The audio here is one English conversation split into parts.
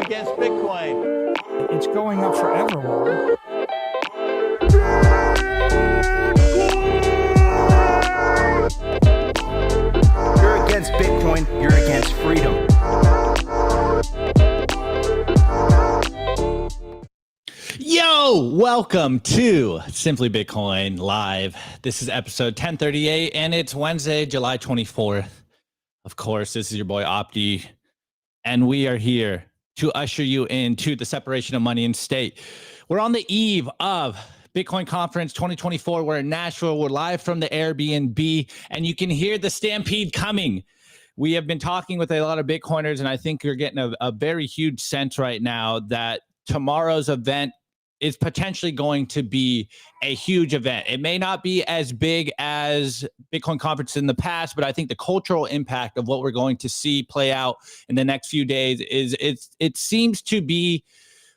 against Bitcoin. It's going up forevermore. You're against Bitcoin, you're against freedom. Yo, welcome to Simply Bitcoin Live. This is episode 1038, and it's Wednesday, July 24th. Of course, this is your boy Opti, and we are here to usher you into the separation of money and state. We're on the eve of Bitcoin Conference 2024. We're in Nashville. We're live from the Airbnb, and you can hear the stampede coming. We have been talking with a lot of Bitcoiners, and I think you're getting a very huge sense right now that tomorrow's event is potentially going to be a huge event. It may not be as big as Bitcoin Conference in the past, but I think the cultural impact of what we're going to see play out in the next few days it seems to be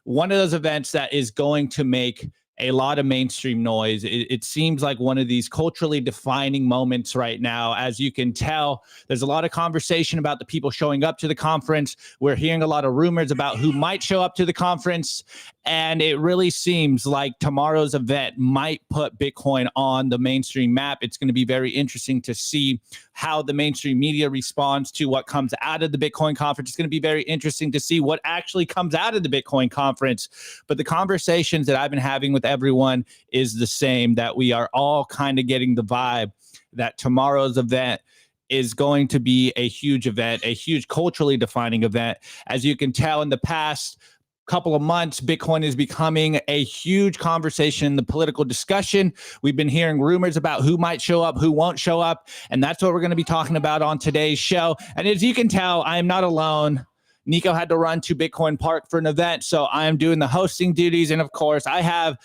one of those events that is going to make a lot of mainstream noise. It seems like one of these culturally defining moments right now. As you can tell, there's a lot of conversation about the people showing up to the conference. We're hearing a lot of rumors about who might show up to the conference. And it really seems like tomorrow's event might put Bitcoin on the mainstream map. It's going to be very interesting to see how the mainstream media responds to what comes out of the Bitcoin conference. It's going to be very interesting to see what actually comes out of the Bitcoin conference. But the conversations that I've been having with everyone is the same, that we are all kind of getting the vibe that tomorrow's event is going to be a huge event, a huge culturally defining event. As you can tell, in the past couple of months, Bitcoin is becoming a huge conversation in the political discussion. We've been hearing rumors about who might show up, who won't show up, and that's what we're going to be talking about on today's show. And as you can tell, I am not alone. Nico had to run to Bitcoin Park for an event, so I am doing the hosting duties. And of course, I have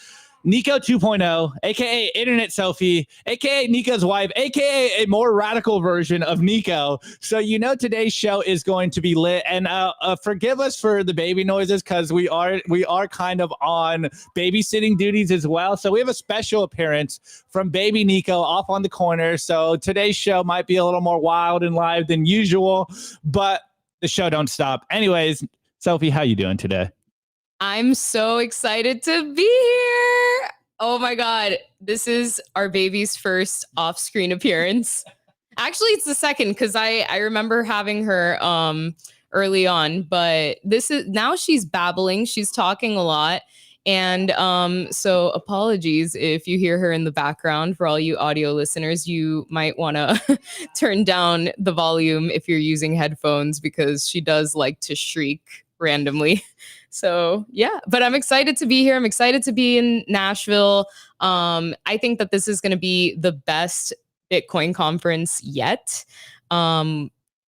Nico 2.0, aka Internet Selfie, aka Nico's wife, aka a more radical version of Nico. So you know today's show is going to be lit. And forgive us for the baby noises, because we are kind of on babysitting duties as well. So we have a special appearance from baby Nico off on the corner. So today's show might be a little more wild and live than usual, but the show don't stop. Anyways, Selfie, how you doing today? I'm so excited to be here. Oh my God. This is our baby's first off-screen appearance. Actually, it's the second, because I remember having her early on, but now she's babbling. She's talking a lot. And so apologies if you hear her in the background. For all you audio listeners, you might want to turn down the volume if you're using headphones, because she does like to shriek randomly. So yeah, but I'm excited to be here. I'm excited to be in Nashville. I think that this is going to be the best Bitcoin conference yet.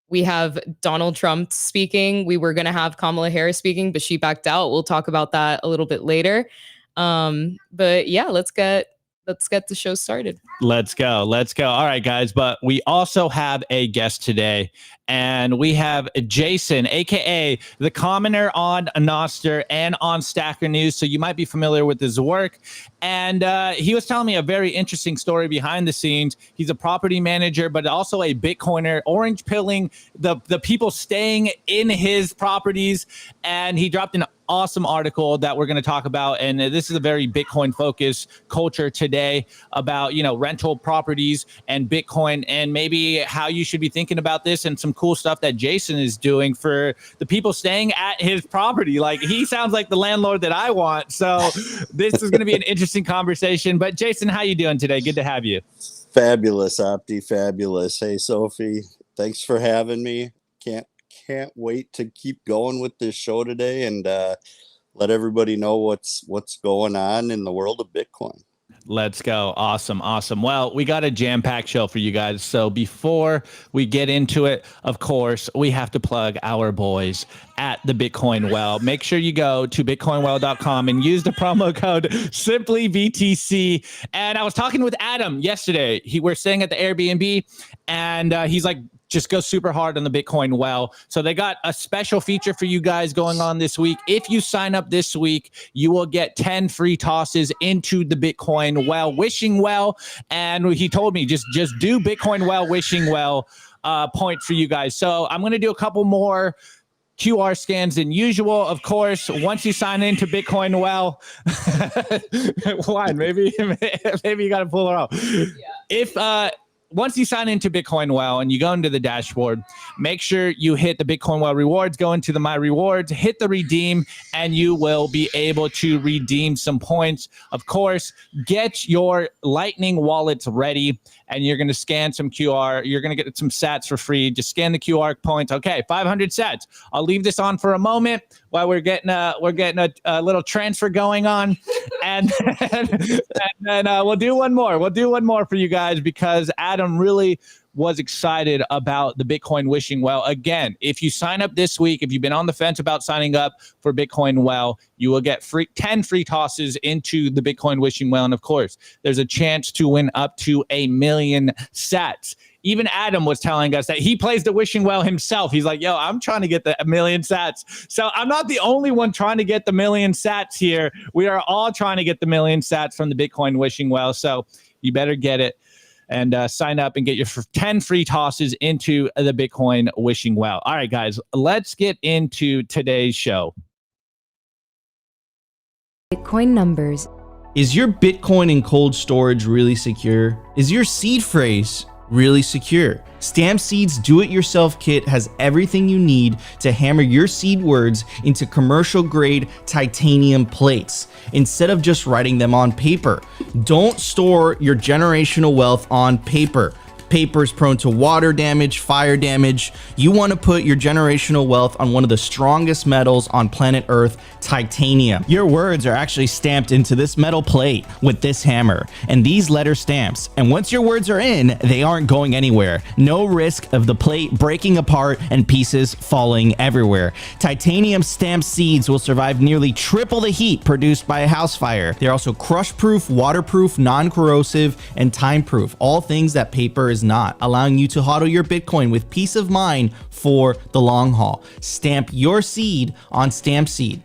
We have Donald Trump speaking. We were going to have Kamala Harris speaking, but she backed out. We'll talk about that a little bit later. But yeah, let's get the show started. Let's go. All right, guys. But we also have a guest today, and we have Jason, aka the Commoner on Nostr and on Stacker News. So you might be familiar with his work. And he was telling me a very interesting story behind the scenes. He's a property manager, but also a Bitcoiner, orange pilling the people staying in his properties. And he dropped an awesome article that we're going to talk about. And this is a very Bitcoin focused culture today about, rental properties and Bitcoin, and maybe how you should be thinking about this, and some cool stuff that Jason is doing for the people staying at his property. Like, he sounds like the landlord that I want. So this is going to be an interesting conversation. But Jason, how you doing today? Good to have you. Fabulous, Opti, fabulous. Hey, Sophie, thanks for having me. Can't wait to keep going with this show today and let everybody know what's going on in the world of Bitcoin. Let's go. Awesome. Well, we got a jam-packed show for you guys. So before we get into it, of course, we have to plug our boys at the Bitcoin Well. Make sure you go to bitcoinwell.com and use the promo code simplybtc. And I was talking with Adam yesterday. We're staying at the Airbnb, and he's like, just go super hard on the Bitcoin Well. So they got a special feature for you guys going on this week. If you sign up this week, you will get 10 free tosses into the Bitcoin Well, wishing well. And he told me just do Bitcoin Well, wishing well points for you guys. So I'm going to do a couple more QR scans than usual. Of course, once you sign into Bitcoin Well, maybe you got to pull her off. Yeah. If once you sign into Bitcoin Well and you go into the dashboard, make sure you hit the Bitcoin Well rewards, go into the My Rewards, hit the redeem, and you will be able to redeem some points. Of course, get your Lightning wallets ready, and you're going to scan some QR. You're going to get some sats for free. Just scan the QR points. Okay, 500 sats. I'll leave this on for a moment while we're getting a little transfer going on, and then we'll do one more. We'll do one more for you guys because Adam really was excited about the Bitcoin Wishing Well. Again, if you sign up this week, if you've been on the fence about signing up for Bitcoin Well, you will get 10 free tosses into the Bitcoin Wishing Well. And of course, there's a chance to win up to 1 million sats. Even Adam was telling us that he plays the Wishing Well himself. He's like, yo, I'm trying to get the 1 million sats. So I'm not the only one trying to get the 1 million sats here. We are all trying to get the 1 million sats from the Bitcoin Wishing Well. So you better get it and sign up and get your 10 free tosses into the Bitcoin Wishing Well. All right, guys, let's get into today's show. Bitcoin numbers. Is your Bitcoin in cold storage really secure? Is your seed phrase really secure? Stamp Seed's do-it-yourself kit has everything you need to hammer your seed words into commercial-grade titanium plates instead of just writing them on paper. Don't store your generational wealth on paper. Paper is prone to water damage, fire damage. You want to put your generational wealth on one of the strongest metals on planet Earth, titanium. Your words are actually stamped into this metal plate with this hammer and these letter stamps. And once your words are in, they aren't going anywhere. No risk of the plate breaking apart and pieces falling everywhere. Titanium stamped seeds will survive nearly triple the heat produced by a house fire. They're also crush-proof, waterproof, non-corrosive, and time-proof. All things that paper is not, allowing you to hodl your Bitcoin with peace of mind for the long haul. Stamp your seed on Stamp Seed.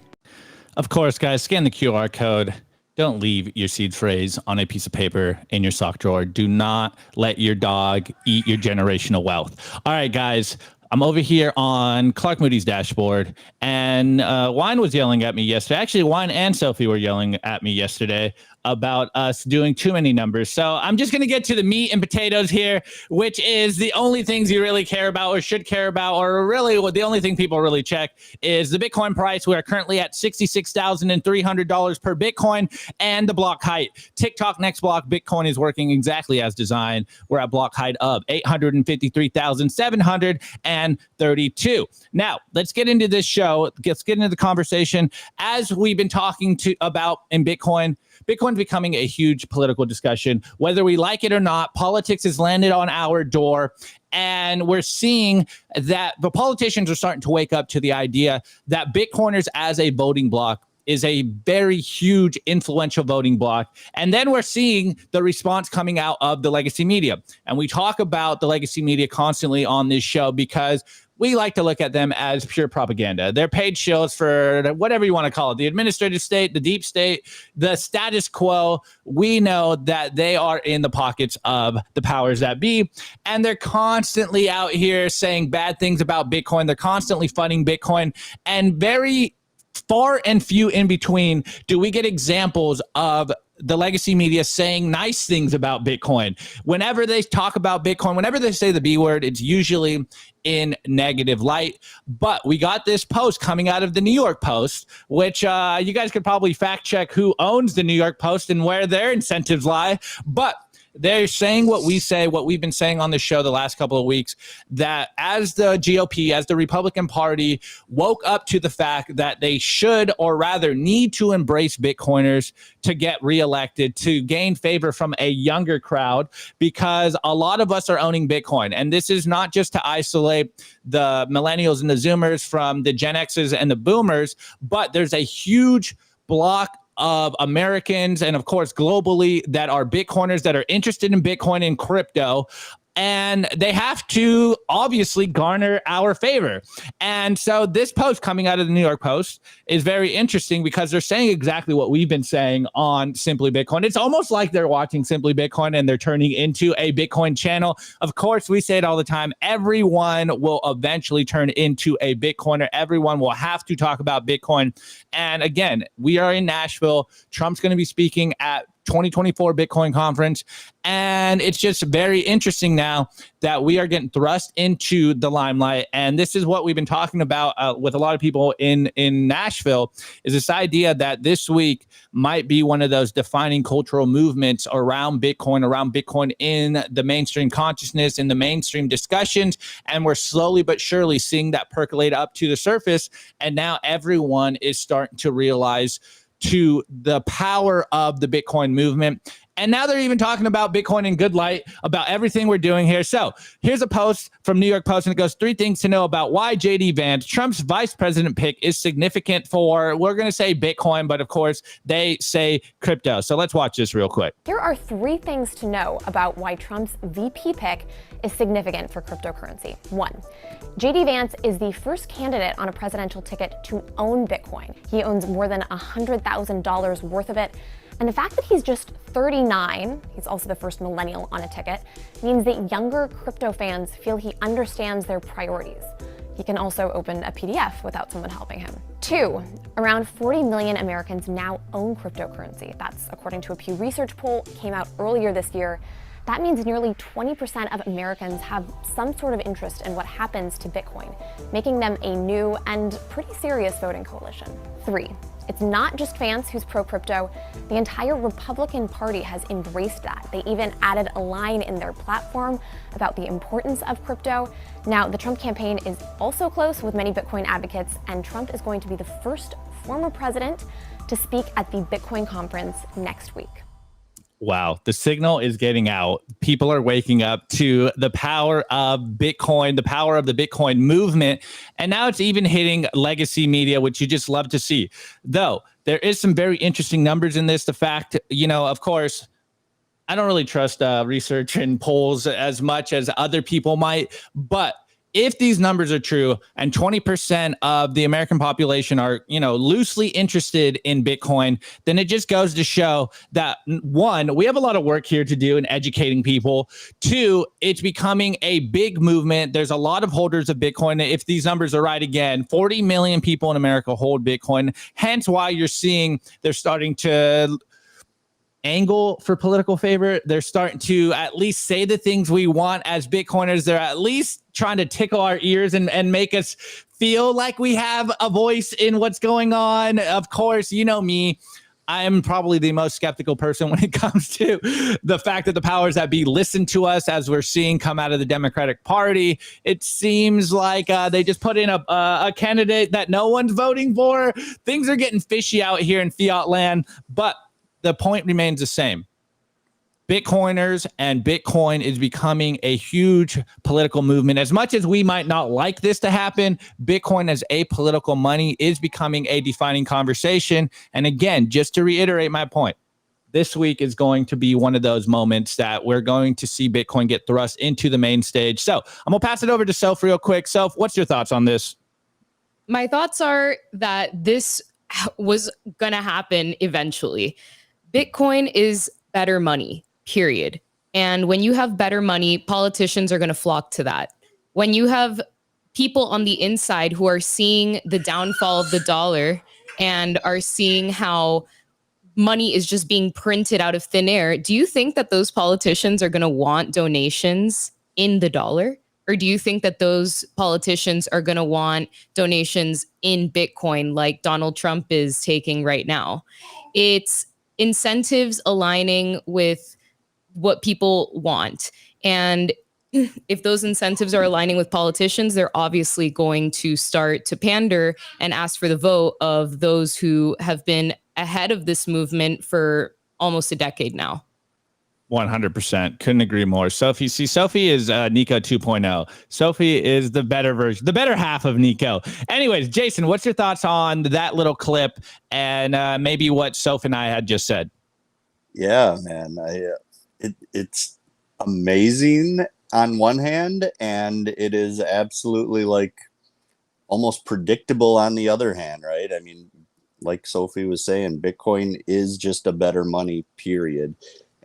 Of course, guys, scan the QR code. Don't leave your seed phrase on a piece of paper in your sock drawer. Do not let your dog eat your generational wealth. All right, guys. I'm over here on Clark Moody's dashboard, and Wine was yelling at me yesterday. Actually, Wine and Sophie were yelling at me yesterday about us doing too many numbers. So I'm just going to get to the meat and potatoes here, which is the only things you really care about or should care about, or really what the only thing people really check is the Bitcoin price. We are currently at $66,300 per Bitcoin, and the block height. TikTok next block Bitcoin is working exactly as designed. We're at block height of 853,732. Now, let's get into this show. Let's get into the conversation. As we've been talking about in Bitcoin's becoming a huge political discussion. Whether we like it or not, politics has landed on our door. And we're seeing that the politicians are starting to wake up to the idea that Bitcoiners as a voting bloc is a very huge influential voting bloc. And then we're seeing the response coming out of the legacy media. And we talk about the legacy media constantly on this show because we like to look at them as pure propaganda. They're paid shows for whatever you want to call it, the administrative state, the deep state, the status quo. We know that they are in the pockets of the powers that be, and they're constantly out here saying bad things about Bitcoin. They're constantly funding Bitcoin, and very far and few in between do we get examples of the legacy media saying nice things about Bitcoin. Whenever they talk about Bitcoin, whenever they say the B word, it's usually in negative light. But we got this post coming out of the New York Post, which you guys could probably fact check who owns the New York Post and where their incentives lie. But they're saying what we say, what we've been saying on the show the last couple of weeks, that as the GOP, as the Republican Party woke up to the fact that they should, or rather need to embrace Bitcoiners to get reelected, to gain favor from a younger crowd, because a lot of us are owning Bitcoin. And this is not just to isolate the millennials and the Zoomers from the Gen X's and the Boomers, but there's a huge block of Americans and of course globally that are Bitcoiners, that are interested in Bitcoin and crypto, and they have to obviously garner our favor. And so this post coming out of the New York Post is very interesting because they're saying exactly what we've been saying on Simply Bitcoin. It's almost like they're watching Simply Bitcoin and they're turning into a Bitcoin channel. Of course, we say it all the time. Everyone will eventually turn into a Bitcoiner. Everyone will have to talk about Bitcoin. And again, we are in Nashville. Trump's going to be speaking at 2024 Bitcoin Conference. And it's just very interesting now that we are getting thrust into the limelight. And this is what we've been talking about with a lot of people in Nashville, is this idea that this week might be one of those defining cultural movements around Bitcoin in the mainstream consciousness, in the mainstream discussions. And we're slowly but surely seeing that percolate up to the surface. And now everyone is starting to realize to the power of the Bitcoin movement. And now they're even talking about Bitcoin in good light, about everything we're doing here. So here's a post from New York Post, and it goes 3 things to know about why JD Vance, Trump's vice president pick, is significant for, we're going to say Bitcoin, but of course they say crypto. So let's watch this real quick. Here are 3 things to know about why Trump's VP pick is significant for cryptocurrency. 1, JD Vance is the first candidate on a presidential ticket to own Bitcoin. He owns more than $100,000 worth of it. And the fact that he's just 39, he's also the first millennial on a ticket, means that younger crypto fans feel he understands their priorities. He can also open a PDF without someone helping him. 2, around 40 million Americans now own cryptocurrency. That's according to a Pew Research poll, came out earlier this year. That means nearly 20% of Americans have some sort of interest in what happens to Bitcoin, making them a new and pretty serious voting coalition. 3, it's not just Vance who's pro-crypto. The entire Republican Party has embraced that. They even added a line in their platform about the importance of crypto. Now, the Trump campaign is also close with many Bitcoin advocates, and Trump is going to be the first former president to speak at the Bitcoin conference next week. Wow, the signal is getting out. People are waking up to the power of Bitcoin, the power of the Bitcoin movement. And now it's even hitting legacy media, which you just love to see. Though there is some very interesting numbers in this. The fact, of course, I don't really trust research and polls as much as other people might. But if these numbers are true and 20% of the American population are, loosely interested in Bitcoin, then it just goes to show that 1, we have a lot of work here to do in educating people. 2, it's becoming a big movement. There's a lot of holders of Bitcoin. If these numbers are right again, 40 million people in America hold Bitcoin. Hence why you're seeing they're starting to angle for political favor. They're starting to at least say the things we want as Bitcoiners. They're at least trying to tickle our ears and make us feel like we have a voice in what's going on. Of course, you know me. I am probably the most skeptical person when it comes to the fact that the powers that be listen to us, as we're seeing come out of the Democratic Party. It seems like they just put in a candidate that no one's voting for. Things are getting fishy out here in fiat land, but the point remains the same. Bitcoiners and Bitcoin is becoming a huge political movement. As much as we might not like this to happen, Bitcoin as a political money is becoming a defining conversation. And again, just to reiterate my point, this week is going to be one of those moments that we're going to see Bitcoin get thrust into the main stage. So I'm going to pass it over to Soph real quick. Soph, what's your thoughts on this? My thoughts are that this was going to happen eventually. Bitcoin is better money, period. And when you have better money, politicians are going to flock to that. When you have people on the inside who are seeing the downfall of the dollar and are seeing how money is just being printed out of thin air, do you think that those politicians are going to want donations in the dollar? Or do you think that those politicians are going to want donations in Bitcoin like Donald Trump is taking right now? It's incentives aligning with what people want. And if those incentives are aligning with politicians, they're obviously going to start to pander and ask for the vote of those who have been ahead of this movement for almost a decade now. 100%. Couldn't agree more. Sophie is Nico 2.0. Sophie is the better version, the better half of Nico. Anyways, Jason, what's your thoughts on that little clip and maybe what Soph and I had just said? Yeah, man, it's amazing on one hand, and it is absolutely like almost predictable on the other hand, right? I mean, like Sophie was saying, Bitcoin is just a better money, period.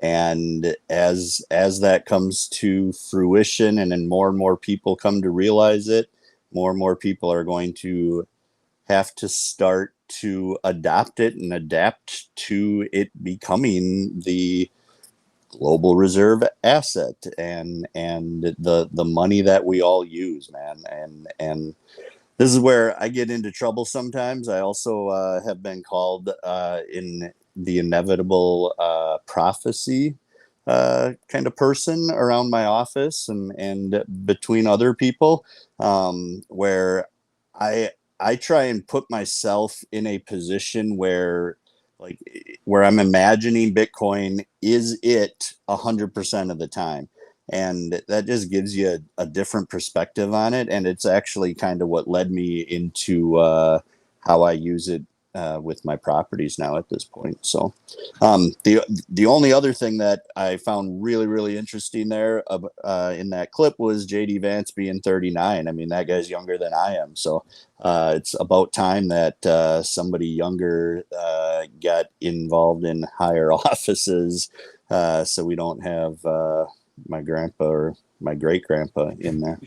And as that comes to fruition, and more and more people come to realize it, more and more people are going to have to start to adopt it and adapt to it becoming the global reserve asset and the money that we all use, man. And this is where I get into trouble sometimes. I also have been called in the inevitable prophecy kind of person around my office and between other people, where I try and put myself in a position where I'm imagining Bitcoin is it 100% of the time. And that just gives you a different perspective on it. And it's actually kind of what led me into how I use it with my properties now at this point. So the only other thing that I found really, really interesting there in that clip was JD Vance being 39. I mean, that guy's younger than I am. So it's about time that somebody younger got involved in higher offices, so we don't have my grandpa or my great grandpa in there.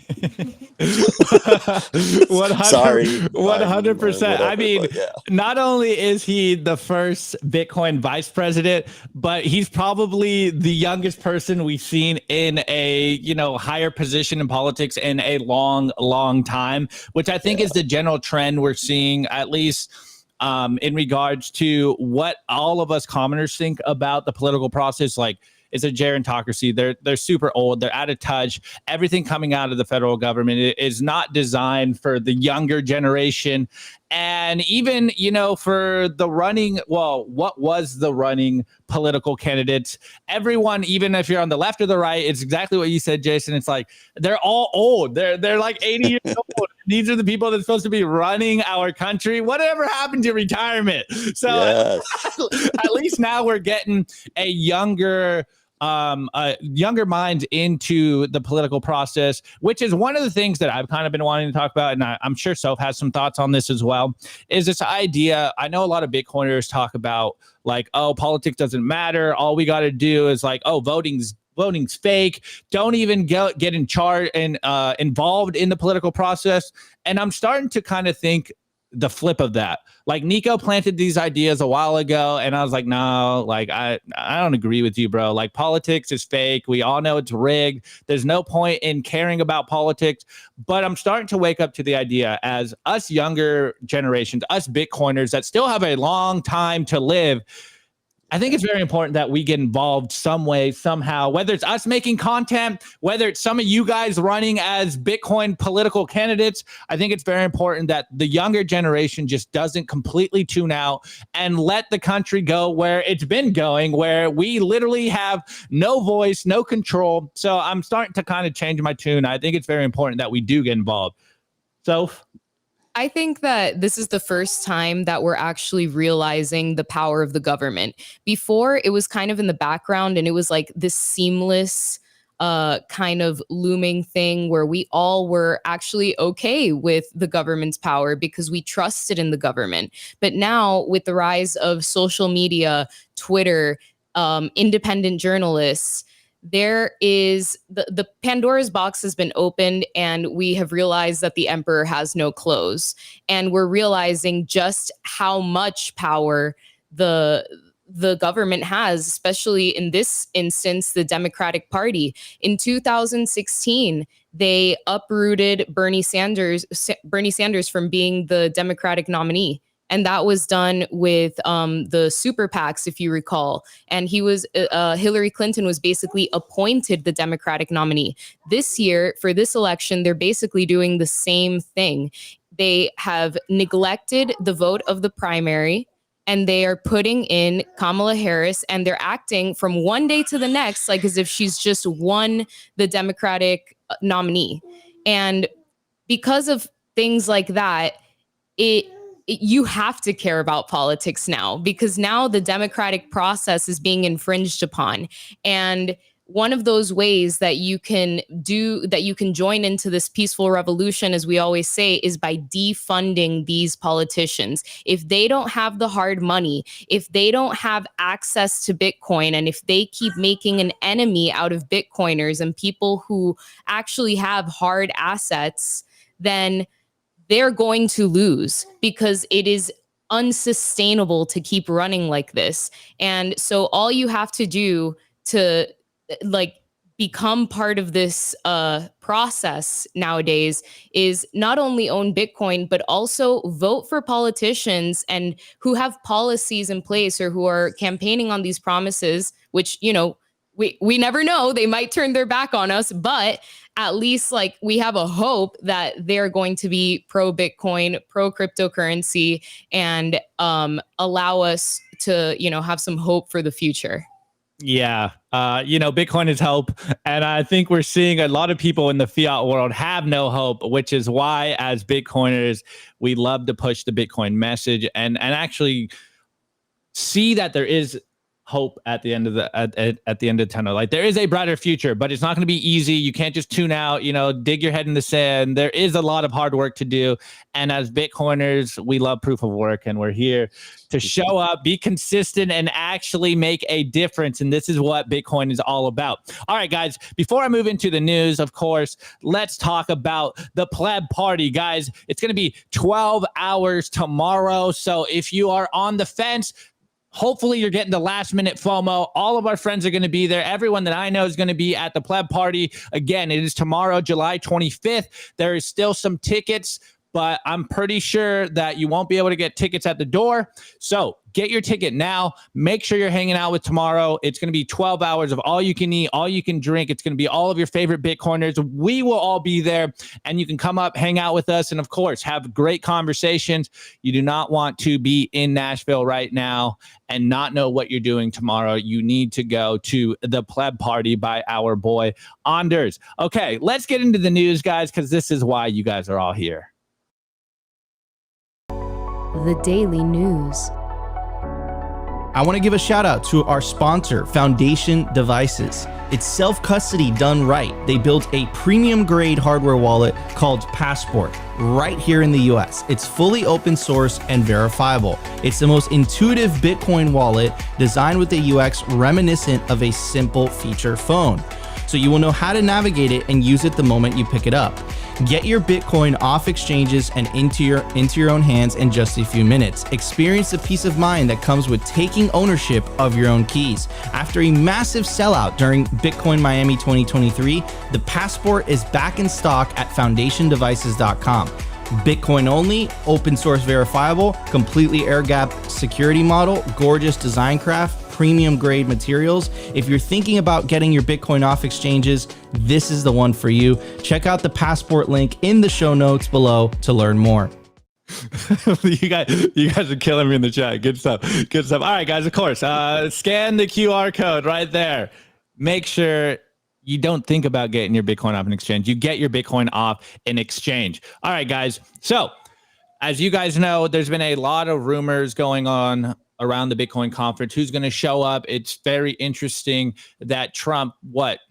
100%. Sorry, 100%. I mean, but yeah. not only is he the first Bitcoin vice president, but he's probably the youngest person we've seen in a, higher position in politics in a long, long time, which I think is the general trend we're seeing, at least in regards to what all of us commoners think about the political process. Like, it's a gerontocracy. They're super old. They're out of touch. Everything coming out of the federal government is not designed for the younger generation. And even, for the running, what was the running political candidates? Everyone, even if you're on the left or the right, it's exactly what you said, Jason. It's like, they're all old. They're like 80 years old. These are the people that's supposed to be running our country. Whatever happened to retirement? So Yes. at least now we're getting a younger mind into the political process, which is one of the things that I've kind of been wanting to talk about. And I'm sure Soph has some thoughts on this as well, is this idea. I know a lot of Bitcoiners talk about like, oh, politics doesn't matter. All we got to do is like, oh, voting's fake. Don't even get in charge and involved in the political process. And I'm starting to kind of think the flip of that. Like, Nico planted these ideas a while ago, and I was like, no, like I don't agree with you, bro. Like, politics is fake. We all know it's rigged. There's no point in caring about politics. But I'm starting to wake up to the idea, as us younger generations, us Bitcoiners that still have a long time to live, I think it's very important that we get involved some way, somehow, whether it's us making content, whether it's some of you guys running as Bitcoin political candidates. I think it's very important that the younger generation just doesn't completely tune out and let the country go where it's been going, where we literally have no voice, no control. So I'm starting to kind of change my tune. I think it's very important that we do get involved. Soph? I think that this is the first time that we're actually realizing the power of the government. Before, it was kind of in the background, and it was like this seamless kind of looming thing where we all were actually okay with the government's power because we trusted in the government. But now, with the rise of social media, Twitter, independent journalists, there is the Pandora's box has been opened, and we have realized that the emperor has no clothes, and we're realizing just how much power the government has, especially in this instance, the Democratic Party. In 2016, they uprooted Bernie Sanders from being the Democratic nominee. And that was done with the super PACs, if you recall. And Hillary Clinton was basically appointed the Democratic nominee. This year, for this election, they're basically doing the same thing. They have neglected the vote of the primary, and they are putting in Kamala Harris, and they're acting from one day to the next like as if she's just won the Democratic nominee. And because of things like that, you have to care about politics now, because now the democratic process is being infringed upon. And one of those ways that you can join into this peaceful revolution, as we always say, is by defunding these politicians. If they don't have the hard money, if they don't have access to Bitcoin, and if they keep making an enemy out of Bitcoiners and people who actually have hard assets, then they're going to lose, because it is unsustainable to keep running like this. And so all you have to do to become part of this process nowadays is not only own Bitcoin, but also vote for politicians and who have policies in place or who are campaigning on these promises, which, we never know, they might turn their back on us, but at least we have a hope that they're going to be pro Bitcoin, pro cryptocurrency, and allow us to, have some hope for the future. Yeah. Bitcoin is hope. And I think we're seeing a lot of people in the fiat world have no hope, which is why as Bitcoiners, we love to push the Bitcoin message and actually see that there is hope at the end of at the end of the tunnel. Like, there is a brighter future, but it's not going to be easy. You can't just tune out, dig your head in the sand. There is a lot of hard work to do. And as Bitcoiners, we love proof of work, and we're here to show up, be consistent, and actually make a difference. And this is what Bitcoin is all about. All right, guys, before I move into the news, of course, let's talk about the pleb party. Guys, it's going to be 12 hours tomorrow. So if you are on the fence, hopefully you're getting the last minute FOMO. All of our friends are going to be there. Everyone that I know is going to be at the pleb party. Again, it is tomorrow, July 25th. There is still some tickets, but I'm pretty sure that you won't be able to get tickets at the door. So get your ticket now. Make sure you're hanging out with tomorrow. It's going to be 12 hours of all you can eat, all you can drink. It's going to be all of your favorite Bitcoiners. We will all be there, and you can come up, hang out with us, and of course, have great conversations. You do not want to be in Nashville right now and not know what you're doing tomorrow. You need to go to the pleb party by our boy Anders. Okay, let's get into the news, guys, because this is why you guys are all here. The Daily News. I want to give a shout out to our sponsor, Foundation Devices. It's self-custody done right. They built a premium grade hardware wallet called Passport right here in the US. It's fully open source and verifiable. It's the most intuitive Bitcoin wallet designed with a UX reminiscent of a simple feature phone. So you will know how to navigate it and use it the moment you pick it up. Get your Bitcoin off exchanges and into your own hands in just a few minutes. Experience the peace of mind that comes with taking ownership of your own keys. After a massive sellout during Bitcoin Miami 2023, the Passport is back in stock at foundationdevices.com. Bitcoin only, open source verifiable, completely air-gapped security model, gorgeous design craft, premium grade materials. If you're thinking about getting your Bitcoin off exchanges, this is the one for you. Check out the Passport link in the show notes below to learn more. you guys are killing me in the chat. Good stuff. Good stuff. All right, guys, of course, scan the QR code right there. Make sure you don't think about getting your Bitcoin off an exchange. You get your Bitcoin off an exchange. All right, guys. So as you guys know, there's been a lot of rumors going on around the Bitcoin conference. Who's going to show up? It's very interesting that Trump,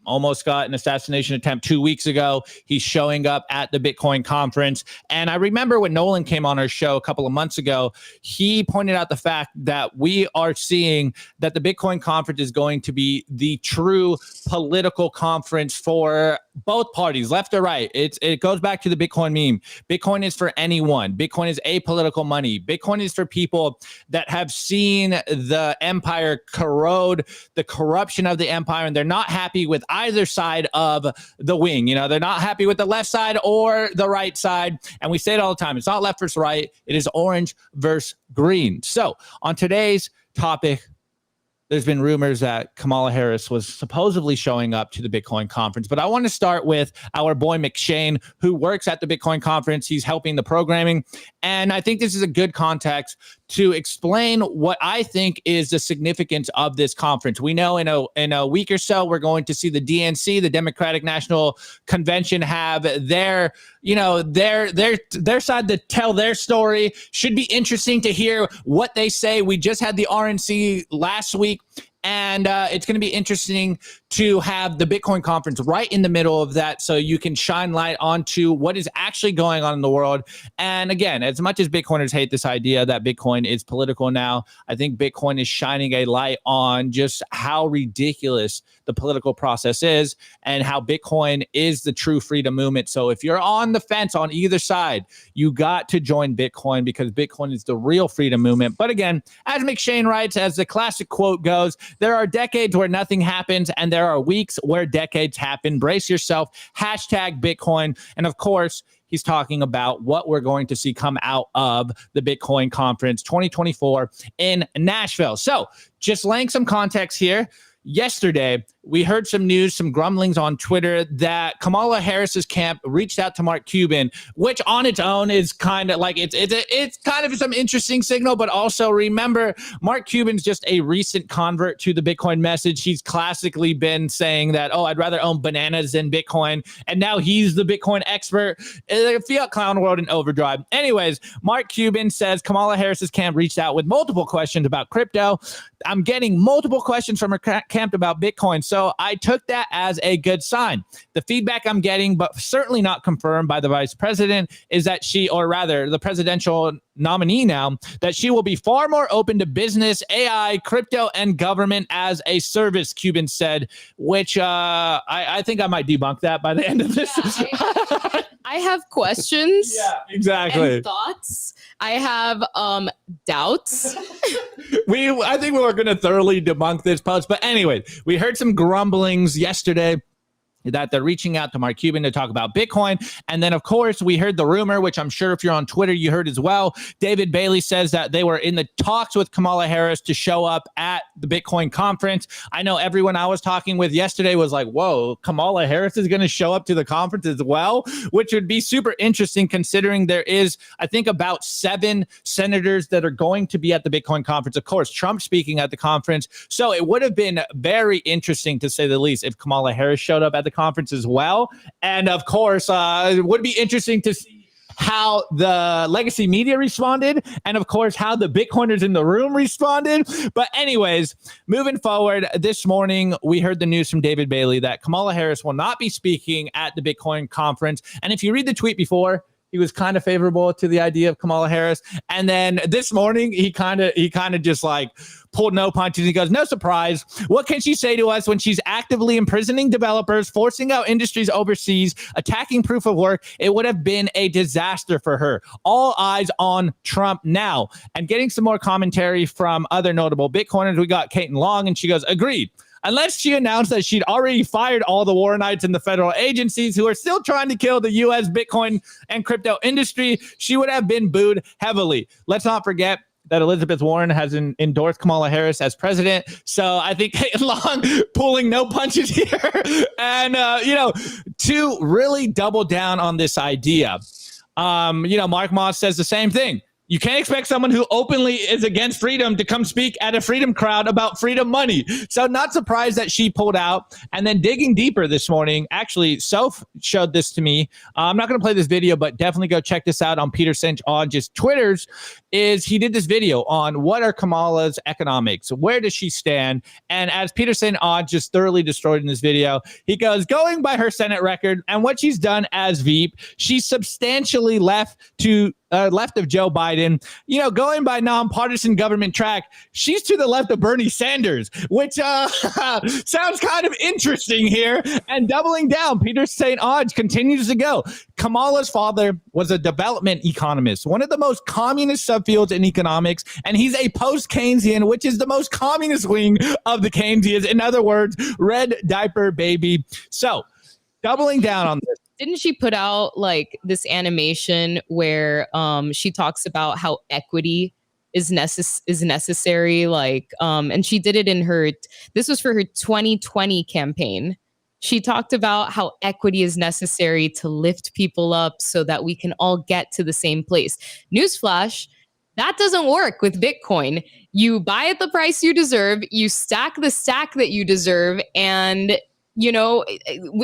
almost got an assassination attempt 2 weeks ago. He's showing up at the Bitcoin conference. And I remember when Nolan came on our show a couple of months ago, he pointed out the fact that we are seeing that the Bitcoin conference is going to be the true political conference for both parties, left or right. It goes back to the Bitcoin meme. Bitcoin is for anyone. Bitcoin is apolitical money. Bitcoin is for people that have seen the empire corrode, the corruption of the empire, and they're not happy with either side of the wing. They're not happy with the left side or the right side. And we say it all the time. It's not left versus right. It is orange versus green. So on today's topic, there's been rumors that Kamala Harris was supposedly showing up to the Bitcoin conference. But I want to start with our boy McShane, who works at the Bitcoin conference. He's helping the programming. And I think this is a good context to explain what I think is the significance of this conference. We know in a week or so, we're going to see the DNC, the Democratic National Convention, have their side to tell their story. Should be interesting to hear what they say. We just had the RNC last week. And it's going to be interesting to have the Bitcoin conference right in the middle of that so you can shine light onto what is actually going on in the world. And again, as much as Bitcoiners hate this idea that Bitcoin is political now, I think Bitcoin is shining a light on just how ridiculous the political process is and how Bitcoin is the true freedom movement. So if you're on the fence on either side, you got to join Bitcoin because Bitcoin is the real freedom movement. But again, as McShane writes, as the classic quote goes, there are decades where nothing happens and there are weeks where decades happen. Brace yourself. Hashtag Bitcoin. And of course, he's talking about what we're going to see come out of the Bitcoin Conference 2024 in Nashville. So just laying some context here. Yesterday, we heard some news, some grumblings on Twitter that Kamala Harris's camp reached out to Mark Cuban, which on its own is kind of like it's kind of some interesting signal. But also remember, Mark Cuban's just a recent convert to the Bitcoin message. He's classically been saying that, oh, I'd rather own bananas than Bitcoin. And now he's the Bitcoin expert. Fiat clown world in overdrive. Anyways, Mark Cuban says Kamala Harris's camp reached out with multiple questions about crypto. I'm getting multiple questions from her camp about Bitcoin. So I took that as a good sign. The feedback I'm getting, but certainly not confirmed by the vice president, is that she, or rather the presidential nominee now, that she will be far more open to business, AI, crypto, and government as a service, Cuban said, which I think I might debunk that by the end of this. Yeah, I have questions. Yeah, exactly. And thoughts. I have doubts. I think we're going to thoroughly debunk this post. But anyway, we heard some grumblings yesterday that they're reaching out to Mark Cuban to talk about Bitcoin. And then, of course, we heard the rumor, which I'm sure if you're on Twitter, you heard as well. David Bailey says that they were in the talks with Kamala Harris to show up at the Bitcoin conference. I know everyone I was talking with yesterday was like, whoa, Kamala Harris is going to show up to the conference as well, which would be super interesting considering there is, I think, about 7 senators that are going to be at the Bitcoin conference. Of course, Trump speaking at the conference. So it would have been very interesting, to say the least, if Kamala Harris showed up at the conference as well. And of course, it would be interesting to see how the legacy media responded, and of course, how the Bitcoiners in the room responded. But anyways, moving forward, this morning, we heard the news from David Bailey that Kamala Harris will not be speaking at the Bitcoin conference. And if you read the tweet before, he was kind of favorable to the idea of Kamala Harris. And then this morning, he kind of just like pulled no punches. He goes, no surprise. What can she say to us when she's actively imprisoning developers, forcing out industries overseas, attacking proof of work? It would have been a disaster for her. All eyes on Trump now. And getting some more commentary from other notable Bitcoiners, we got Kate Long, and she goes, agreed. Unless she announced that she'd already fired all the war knights in the federal agencies who are still trying to kill the U.S. Bitcoin and crypto industry, she would have been booed heavily. Let's not forget that Elizabeth Warren has endorsed Kamala Harris as president. So I think Kate Long pulling no punches here. And, to really double down on this idea, Mark Moss says the same thing. You can't expect someone who openly is against freedom to come speak at a freedom crowd about freedom money. So not surprised that she pulled out. And then digging deeper this morning, actually, Soph showed this to me. I'm not going to play this video, but definitely go check this out on Peter St. Onge's Twitters. He did this video on what are Kamala's economics? Where does she stand? And as Peter St. Onge just thoroughly destroyed in this video, he goes, going by her Senate record and what she's done as VP, she's substantially left of Joe Biden. Going by nonpartisan government track, she's to the left of Bernie Sanders, which sounds kind of interesting here. And doubling down, Peter St. Onge continues to go. Kamala's father was a development economist, one of the most communist subfields in economics, and he's a post-Keynesian, which is the most communist wing of the Keynesians. In other words, red diaper baby. So doubling down on this. Didn't she put out like this animation where she talks about how equity is necessary, and she did it this was for her 2020 campaign. She talked about how equity is necessary to lift people up so that we can all get to the same place. Newsflash, that doesn't work with Bitcoin. You buy at the price you deserve, you stack the stack that you deserve, and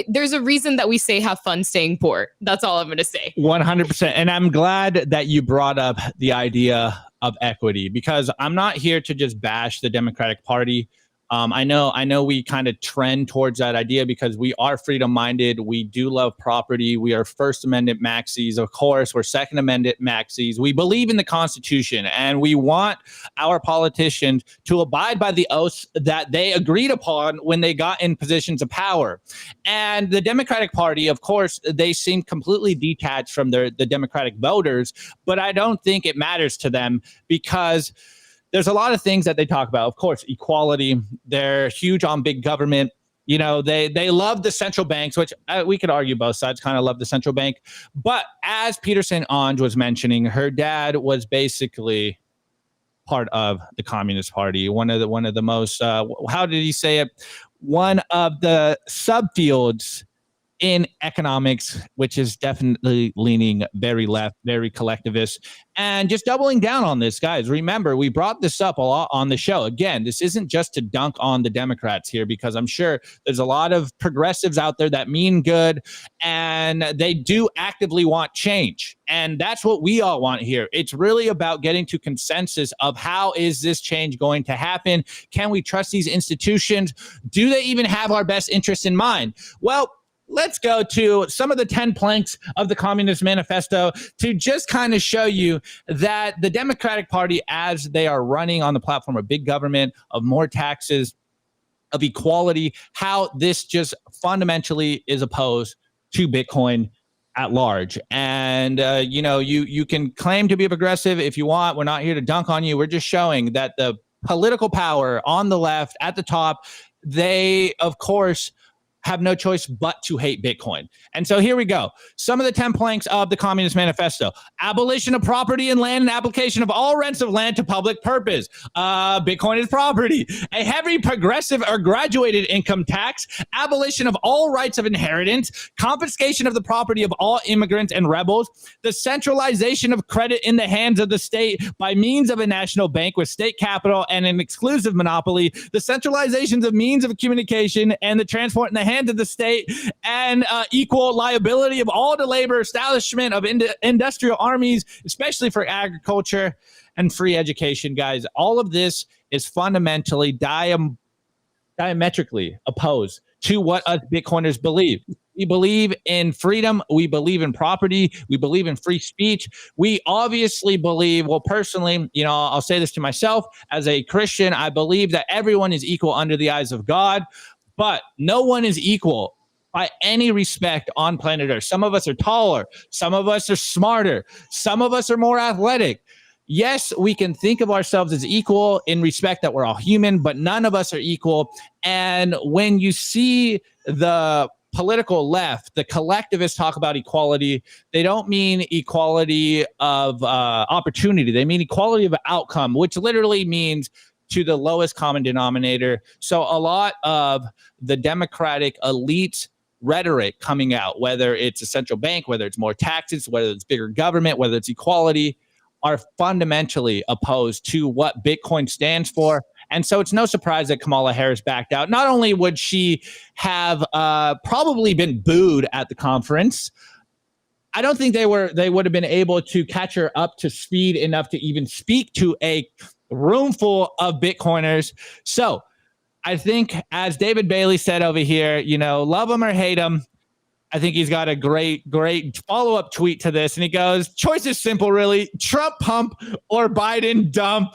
there's a reason that we say have fun staying poor. That's all I'm going to say. 100%. And I'm glad that you brought up the idea of equity, because I'm not here to just bash the Democratic Party. I know we kind of trend towards that idea because we are freedom minded. We do love property. We are First Amendment maxis. Of course, we're Second Amendment maxis. We believe in the Constitution, and we want our politicians to abide by the oaths that they agreed upon when they got in positions of power. And the Democratic Party, of course, they seem completely detached from the Democratic voters, but I don't think it matters to them because there's a lot of things that they talk about. Of course, equality. They're huge on big government. You know, they love the central banks, which we could argue both sides kind of love the central bank. But as Peter St. Onge was mentioning, her dad was basically part of the Communist Party. One of the most, how did he say it? One of the subfields in economics, which is definitely leaning very left, very collectivist, and just doubling down on this, guys. Remember, we brought this up a lot on the show. Again, this isn't just to dunk on the Democrats here, because I'm sure there's a lot of progressives out there that mean good, and they do actively want change. And that's what we all want here. It's really about getting to consensus of how is this change going to happen? Can we trust these institutions? Do they even have our best interests in mind? Well, let's go to some of the 10 planks of the Communist Manifesto to just kind of show you that the Democratic Party, as they are running on the platform of big government, of more taxes, of equality, how this just fundamentally is opposed to Bitcoin at large. And, you can claim to be a progressive if you want. We're not here to dunk on you. We're just showing that the political power on the left at the top, they, of course, have no choice but to hate Bitcoin. And so here we go. Some of the 10 planks of the Communist Manifesto: abolition of property and land and application of all rents of land to public purpose. Bitcoin is property. A heavy progressive or graduated income tax. Abolition of all rights of inheritance. Confiscation of the property of all immigrants and rebels. The centralization of credit in the hands of the state by means of a national bank with state capital and an exclusive monopoly. The centralizations of means of communication and the transport in the hands of the state, and equal liability of all the labor, establishment of industrial armies, especially for agriculture, and free education. Guys, all of this is fundamentally diametrically opposed to what us Bitcoiners believe. We believe in freedom. We believe in property. We believe in free speech. We obviously believe, well, personally, I'll say this to myself as a Christian, I believe that everyone is equal under the eyes of God. But no one is equal by any respect on planet Earth. Some of us are taller. Some of us are smarter. Some of us are more athletic. Yes, we can think of ourselves as equal in respect that we're all human, but none of us are equal. And when you see the political left, the collectivists talk about equality, they don't mean equality of opportunity. They mean equality of outcome, which literally means to the lowest common denominator. So a lot of the Democratic elite rhetoric coming out, whether it's a central bank, whether it's more taxes, whether it's bigger government, whether it's equality, are fundamentally opposed to what Bitcoin stands for. And so it's no surprise that Kamala Harris backed out. Not only would she have probably been booed at the conference, I don't think they would have been able to catch her up to speed enough to even speak to a room full of Bitcoiners. So I think, as David Bailey said over here, love him or hate him, I think he's got a great follow-up tweet to this. And he goes, choice is simple, really. Trump pump or Biden dump.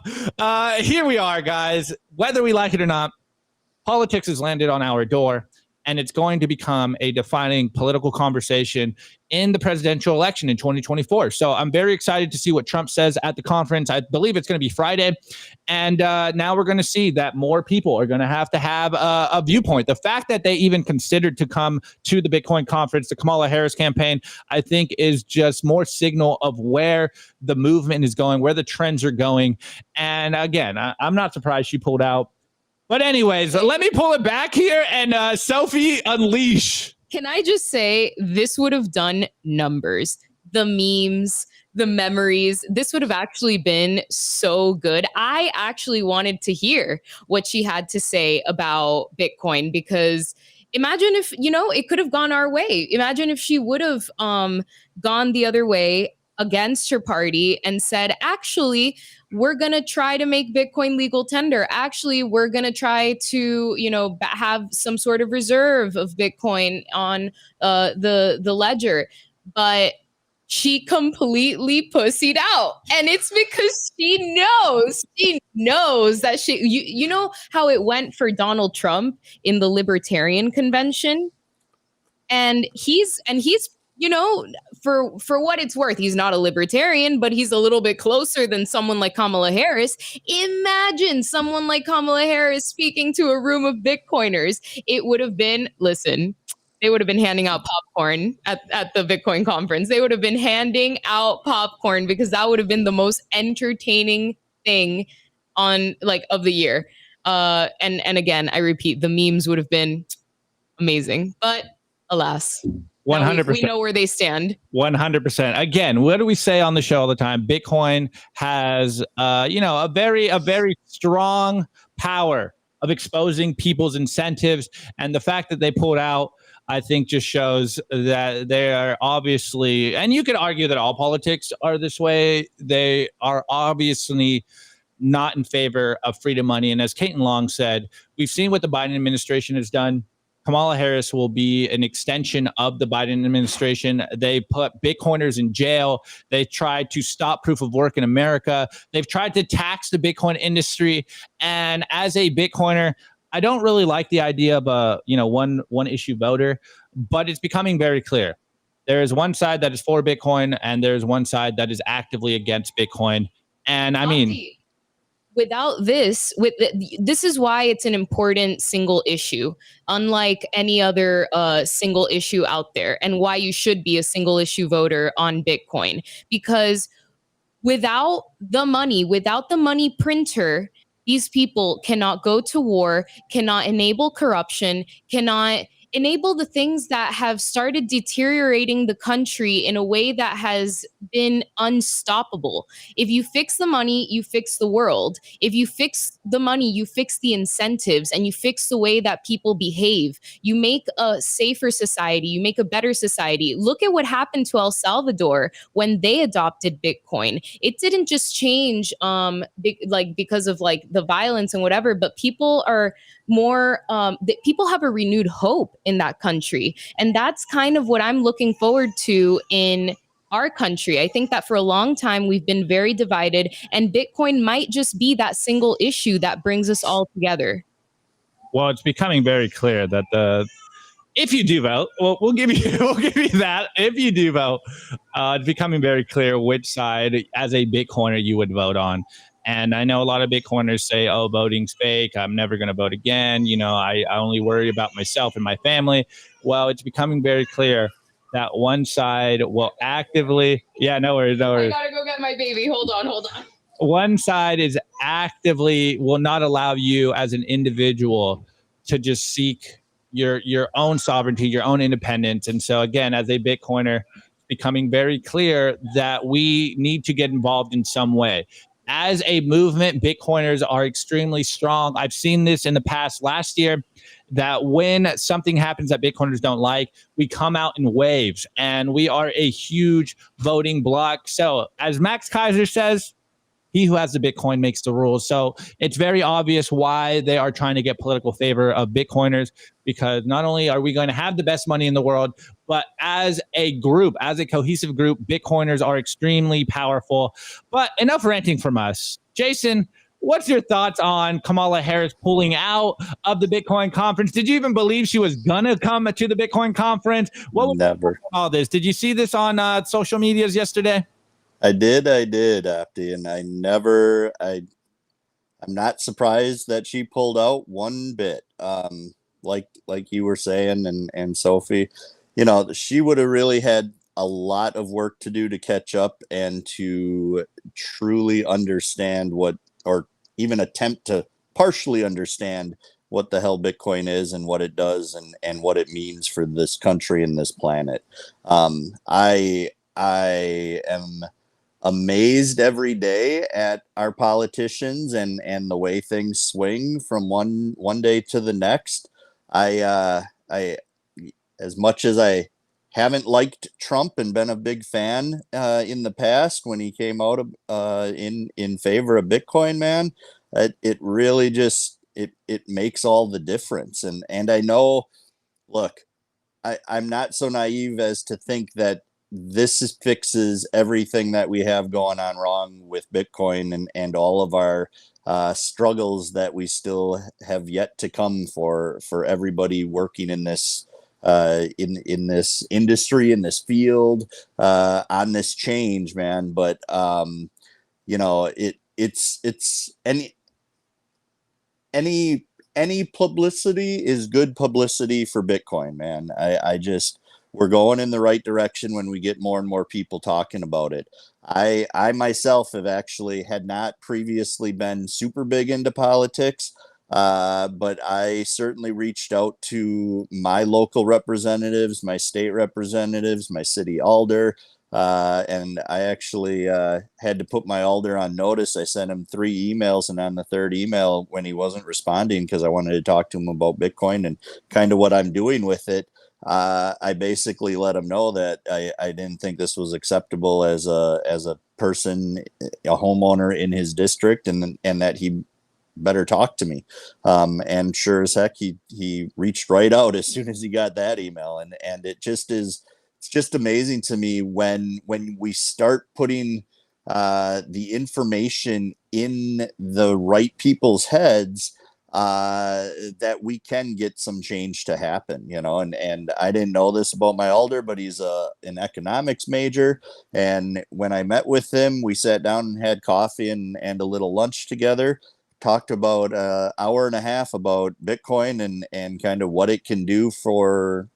Here we are, guys. Whether we like it or not, politics has landed on our door, and it's going to become a defining political conversation in the presidential election in 2024. So I'm very excited to see what Trump says at the conference. I believe it's going to be Friday. And now we're going to see that more people are going to have a viewpoint. The fact that they even considered to come to the Bitcoin conference, the Kamala Harris campaign, I think is just more signal of where the movement is going, where the trends are going. And again, I'm not surprised she pulled out. But anyways, let me pull it back here and Sophie, unleash. Can I just say, this would have done numbers. The memes, the memories, this would have actually been so good. I actually wanted to hear what she had to say about Bitcoin, because imagine if, it could have gone our way. Imagine if she would have gone the other way against her party and said, actually, we're going to try to make Bitcoin legal tender. Actually, we're going to try to, have some sort of reserve of Bitcoin on the ledger. But she completely pussied out. And it's because she knows that you know how it went for Donald Trump in the Libertarian Convention? And he's for what it's worth, he's not a libertarian, but he's a little bit closer than someone like Kamala Harris. Imagine someone like Kamala Harris speaking to a room of Bitcoiners. It would have been, listen, they would have been handing out popcorn at the Bitcoin conference. They would have been handing out popcorn because that would have been the most entertaining thing of the year. And again, I repeat, the memes would have been amazing, but alas, 100%. We know where they stand. 100%. Again, what do we say on the show all the time? Bitcoin has, a very strong power of exposing people's incentives, and the fact that they pulled out, I think, just shows that they are obviously, and you could argue that all politics are this way. They are obviously not in favor of freedom money. And as Kate and Long said, we've seen what the Biden administration has done. Kamala Harris will be an extension of the Biden administration. They put Bitcoiners in jail. They tried to stop proof of work in America. They've tried to tax the Bitcoin industry. And as a Bitcoiner, I don't really like the idea of a one issue voter, but it's becoming very clear. There is one side that is for Bitcoin, and there's one side that is actively against Bitcoin. And I mean, without this, this is why it's an important single issue, unlike any other single issue out there, and why you should be a single issue voter on Bitcoin. Because without the money printer, these people cannot go to war, cannot enable corruption, cannot enable the things that have started deteriorating the country in a way that has been unstoppable. If you fix the money, you fix the world. If you fix the money, you fix the incentives, and you fix the way that people behave. You make a safer society. You make a better society. Look at what happened to El Salvador when they adopted Bitcoin. It didn't just change because of the violence and whatever, but people are more people have a renewed hope in that country. And that's kind of what I'm looking forward to in our country. I think that for a long time we've been very divided, and Bitcoin might just be that single issue that brings us all together. Well, it's becoming very clear that if you do vote, we'll give you that. If you do vote, it's becoming very clear which side, as a Bitcoiner, you would vote on. And I know a lot of Bitcoiners say, "Oh, voting's fake. I'm never going to vote again. I only worry about myself and my family." Well, it's becoming very clear that one side will actively, no worries. I gotta go get my baby. Hold on. One side is actively will not allow you as an individual to just seek your own sovereignty, your own independence. And so again, as a Bitcoiner, it's becoming very clear that we need to get involved in some way. As a movement, Bitcoiners are extremely strong. I've seen this in the past last year, that when something happens that Bitcoiners don't like, we come out in waves, and we are a huge voting bloc. So as Max Kaiser says, he who has the Bitcoin makes the rules. So it's very obvious why they are trying to get political favor of Bitcoiners, because not only are we going to have the best money in the world, but as a group, as a cohesive group, Bitcoiners are extremely powerful. But enough ranting from us. Jason, what's your thoughts on Kamala Harris pulling out of the Bitcoin conference? Did you even believe she was going to come to the Bitcoin conference? What was Never. all this? Did you see this on social medias yesterday? I did, Apti, and I'm not surprised that she pulled out one bit. Like you were saying, and Sophie, she would have really had a lot of work to do to catch up and to truly understand or even attempt to partially understand what the hell Bitcoin is and what it does and what it means for this country and this planet. I am amazed every day at our politicians and the way things swing from one day to the next. I as much as I haven't liked Trump and been a big fan in the past when he came out in favor of Bitcoin, man, it really just it makes all the difference. And I know, look, I'm not so naive as to think that fixes everything that we have going on wrong with Bitcoin and all of our struggles that we still have yet to come for everybody working in this in this industry, in this field, on this change, man. But you know, it's any publicity is good publicity for Bitcoin, man. I just, we're going in the right direction when we get more and more people talking about it. I myself have actually had not previously been super big into politics, but I certainly reached out to my local representatives, my state representatives, my city alder, and I actually had to put my alder on notice. I sent him 3 emails, and on the 3rd email, when he wasn't responding because I wanted to talk to him about Bitcoin and kind of what I'm doing with it, I basically let him know that I didn't think this was acceptable as a person, a homeowner in his district, and that he better talk to me. And sure as heck, he reached right out as soon as he got that email, and it just is. It's just amazing to me when we start putting the information in the right people's heads, that we can get some change to happen, you know. And I didn't know this about my alder, but he's an economics major. And when I met with him, we sat down and had coffee and a little lunch together. Talked about an hour and a half about Bitcoin and kind of what it can do for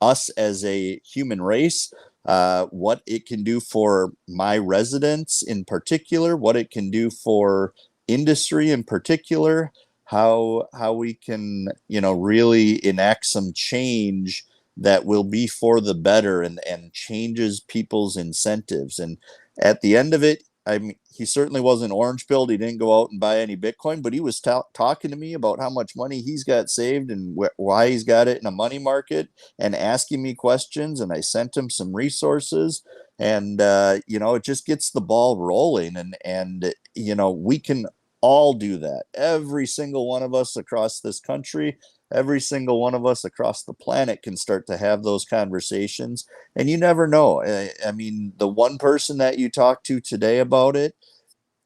us as a human race, what it can do for my residents in particular, what it can do for industry in particular, how we can, you know, really enact some change that will be for the better and changes people's incentives. And at the end of it, I mean, he certainly wasn't orange pilled. He didn't go out and buy any Bitcoin, but he was talking to me about how much money he's got saved and why he's got it in a money market, and asking me questions. And I sent him some resources, and you know, it just gets the ball rolling. And you know, we can all do that. Every single one of us across this country, every single one of us across the planet can start to have those conversations. And you never know. I mean, the one person that you talk to today about it,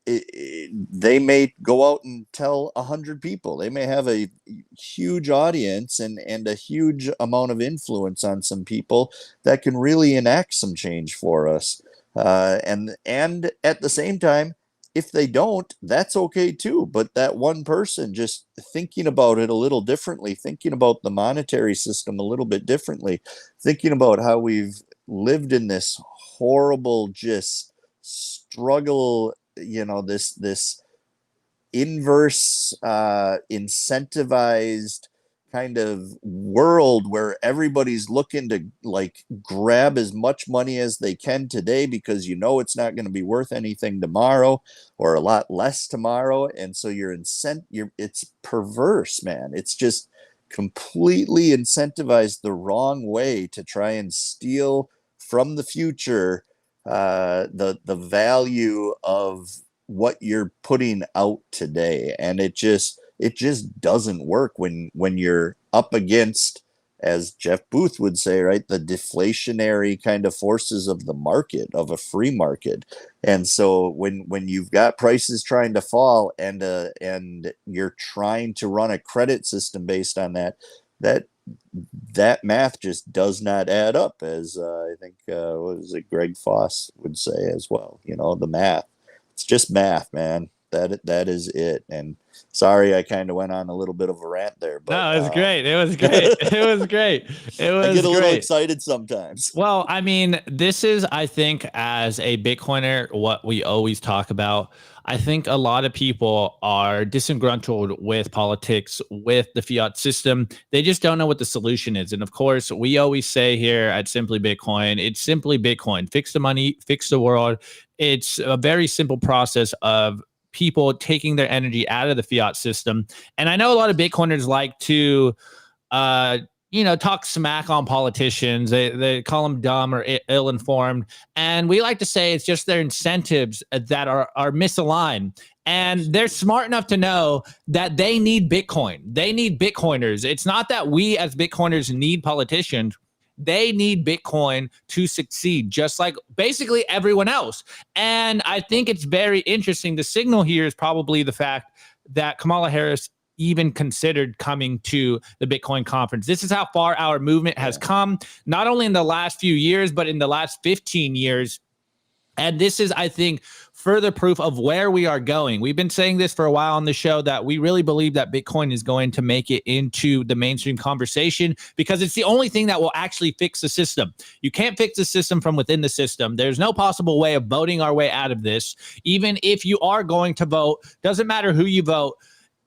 they may go out and tell 100 people. They may have a huge audience and a huge amount of influence on some people that can really enact some change for us. And at the same time, if they don't, that's okay too. But that one person just thinking about it a little differently, thinking about the monetary system a little bit differently, thinking about how we've lived in this horrible just struggle, you know, this inverse incentivized kind of world where everybody's looking to like grab as much money as they can today, because you know it's not going to be worth anything tomorrow, or a lot less tomorrow. And so it's perverse, man. It's just completely incentivized the wrong way to try and steal from the future the value of what you're putting out today. And it just doesn't work when you're up against, as Jeff Booth would say, right, the deflationary kind of forces of the market, of a free market. And so when you've got prices trying to fall and you're trying to run a credit system based on that math just does not add up, as I think what was it, Greg Foss would say as well. You know, the math, it's just math, man. That is it. And sorry, I kind of went on a little bit of a rant there, but no, it was great. It was great. It was great. It was I get a little great. excited sometimes. Well, I mean, this is, I think, as a Bitcoiner, what we always talk about. I think a lot of people are disgruntled with politics, with the fiat system. They just don't know what the solution is. And of course, we always say here at Simply Bitcoin, it's simply Bitcoin. Fix the money, fix the world. It's a very simple process of people taking their energy out of the fiat system. And I know a lot of Bitcoiners like to talk smack on politicians. They call them dumb or ill-informed. And we like to say it's just their incentives that are misaligned. And they're smart enough to know that they need Bitcoin. They need Bitcoiners. It's not that we as Bitcoiners need politicians. They need Bitcoin to succeed, just like basically everyone else. And I think it's very interesting. The signal here is probably the fact that Kamala Harris even considered coming to the Bitcoin conference. This is how far our movement has come, not only in the last few years, but in the last 15 years. And this is, I think, further proof of where we are going. We've been saying this for a while on the show that we really believe that Bitcoin is going to make it into the mainstream conversation because it's the only thing that will actually fix the system. You can't fix the system from within the system. There's no possible way of voting our way out of this. Even if you are going to vote, doesn't matter who you vote,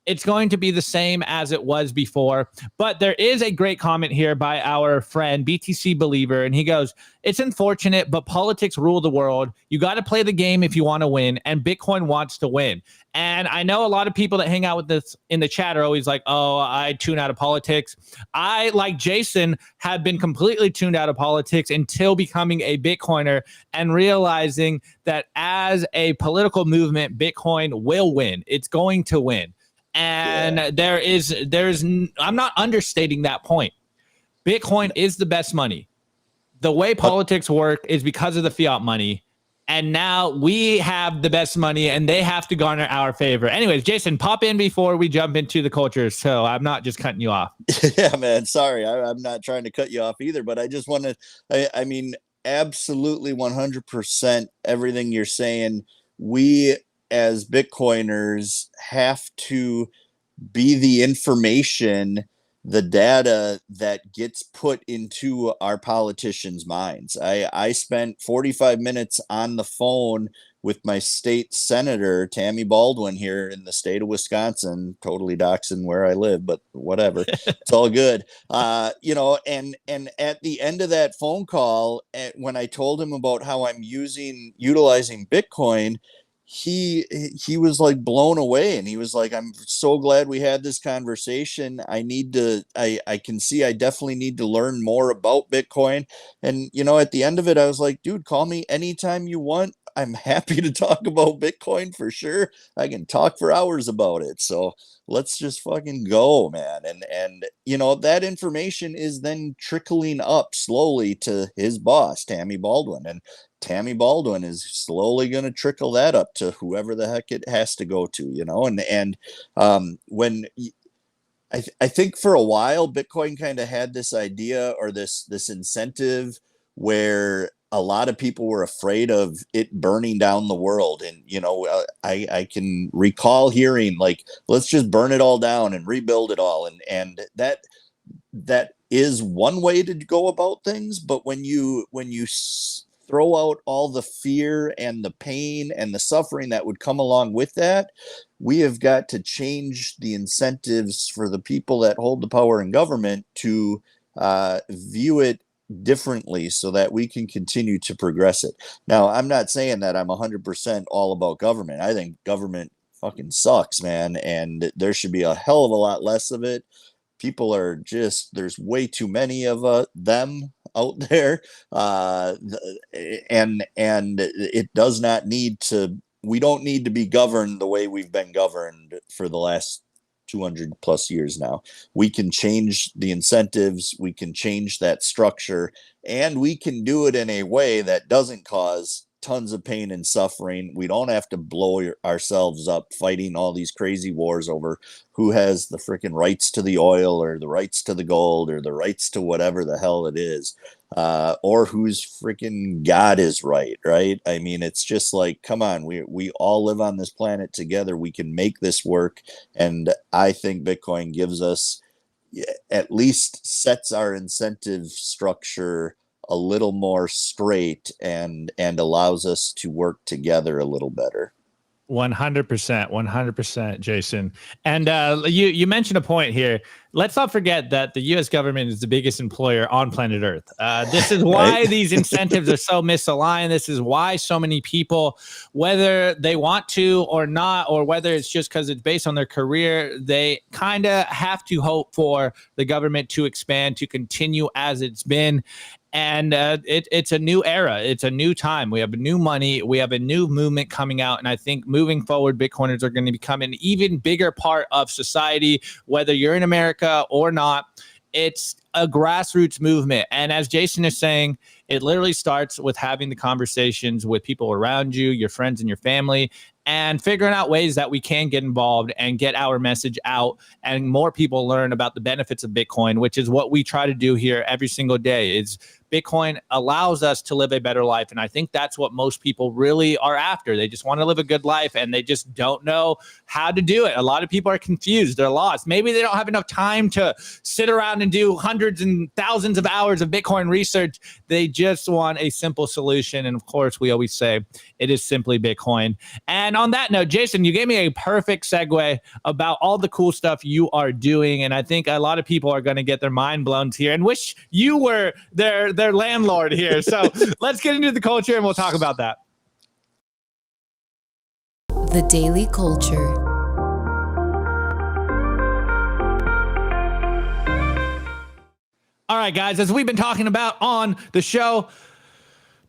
it's going to be the same as it was before. But there is a great comment here by our friend BTC Believer, and he goes, it's unfortunate, but politics rule the world. You got to play the game if you want to win, and Bitcoin wants to win. And I know a lot of people that hang out with this in the chat are always like, oh, I tune out of politics. I, like Jason, have been completely tuned out of politics until becoming a Bitcoiner and realizing that as a political movement, Bitcoin will win. It's going to win. And there's I'm not understating that point. Bitcoin is the best money. The way politics work is because of the fiat money. And now we have the best money and they have to garner our favor. Anyways, Jason, pop in before we jump into the culture. So I'm not just cutting you off. Yeah, man. Sorry. I'm not trying to cut you off either, but I just want to, I mean, absolutely 100% everything you're saying. We as Bitcoiners have to be the information, the data that gets put into our politicians' minds. I spent 45 minutes on the phone with my state senator, Tammy Baldwin, here in the state of Wisconsin, totally doxing where I live, but whatever. It's all good. And at the end of that phone call, when I told him about how I'm utilizing Bitcoin, he was like blown away, and he was like, I'm so glad we had this conversation. I can see I definitely need to learn more about Bitcoin. And at the end of it, I was like, dude, call me anytime you want. I'm happy to talk about Bitcoin for sure. I can talk for hours about it. So let's just fucking go, man. And that information is then trickling up slowly to his boss, Tammy Baldwin. And Tammy Baldwin is slowly going to trickle that up to whoever the heck it has to go to, when I think for a while, Bitcoin kind of had this idea or this incentive where a lot of people were afraid of it burning down the world. And, I can recall hearing like, let's just burn it all down and rebuild it all. And that is one way to go about things. But when you throw out all the fear and the pain and the suffering that would come along with that, we have got to change the incentives for the people that hold the power in government to view it differently so that we can continue to progress it. Now, I'm not saying that I'm 100% all about government. I think government fucking sucks, man, and there should be a hell of a lot less of it. People are just, there's way too many of them out there, and it does not need to. We don't need to be governed the way we've been governed for the last 200 plus years now. We can change the incentives, we can change that structure, and we can do it in a way that doesn't cause tons of pain and suffering. We don't have to blow ourselves up fighting all these crazy wars over who has the freaking rights to the oil or the rights to the gold or the rights to whatever the hell it is, or whose freaking God is right. I mean, it's just like, come on, we all live on this planet together. We can make this work. And I think Bitcoin gives us, at least sets our incentive structure a little more straight and allows us to work together a little better. 100%, 100%, Jason. And you mentioned a point here. Let's not forget that the U.S. government is the biggest employer on planet Earth. This is why these incentives are so misaligned. This is why so many people, whether they want to or not, or whether it's just because it's based on their career, they kind of have to hope for the government to expand, to continue as it's been. And it's a new era. It's a new time. We have new money. We have a new movement coming out. And I think moving forward, Bitcoiners are going to become an even bigger part of society, whether you're in America or not. It's a grassroots movement. And as Jason is saying, it literally starts with having the conversations with people around you, your friends and your family, and figuring out ways that we can get involved and get our message out and more people learn about the benefits of Bitcoin, which is what we try to do here every single day. Is Bitcoin allows us to live a better life. And I think that's what most people really are after. They just want to live a good life and they just don't know how to do it. A lot of people are confused. They're lost. Maybe they don't have enough time to sit around and do hundreds and thousands of hours of Bitcoin research. They just want a simple solution. And of course, we always say it is simply Bitcoin. And on that note, Jason, you gave me a perfect segue about all the cool stuff you are doing. And I think a lot of people are going to get their mind blown here and wish you were their landlord here. So let's get into the culture and we'll talk about that. The Daily Culture. All right, guys, as we've been talking about on the show,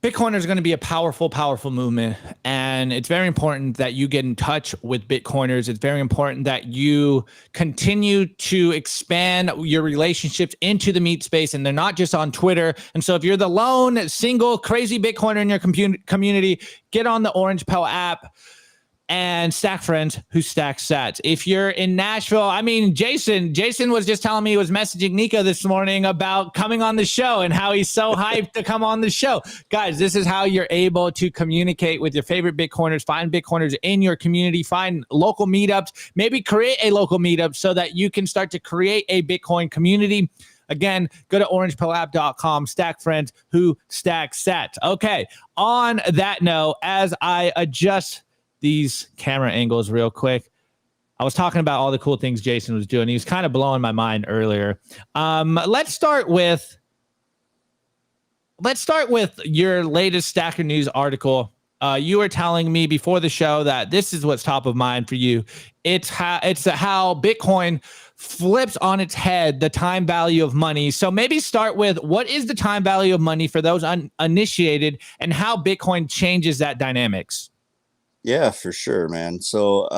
Bitcoiners is going to be a powerful, powerful movement. And it's very important that you get in touch with Bitcoiners. It's very important that you continue to expand your relationships into the meet space. And they're not just on Twitter. And so if you're the lone, single, crazy Bitcoiner in your community, get on the Orange Pill app and stack friends who stack sats. If you're in Nashville, I mean, Jason was just telling me he was messaging Nico this morning about coming on the show and how he's so hyped to come on the show. Guys, this is how you're able to communicate with your favorite Bitcoiners, find Bitcoiners in your community, find local meetups, maybe create a local meetup so that you can start to create a Bitcoin community. Again, go to orangepillapp.com, stack friends who stack sats. Okay, on that note, as I adjust these camera angles real quick, I was talking about all the cool things Jason was doing. He was kind of blowing my mind earlier. Let's start with your latest Stacker News article. You were telling me before the show that this is what's top of mind for you. It's how Bitcoin flips on its head the time value of money. So maybe start with what is the time value of money for those uninitiated and how Bitcoin changes that dynamics. Yeah, for sure, man. So,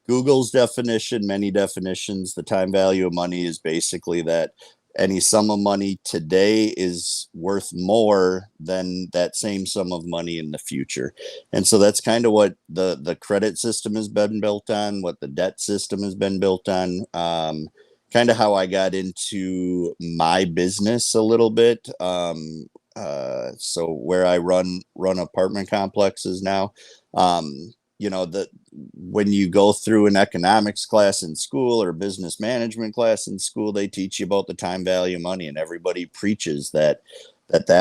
Google's definition, many definitions, the time value of money is basically that any sum of money today is worth more than that same sum of money in the future. And so that's kind of what the credit system has been built on, what the debt system has been built on, kind of how I got into my business a little bit. So where I run apartment complexes now, when you go through an economics class in school or business management class in school, they teach you about the time value of money, and everybody preaches that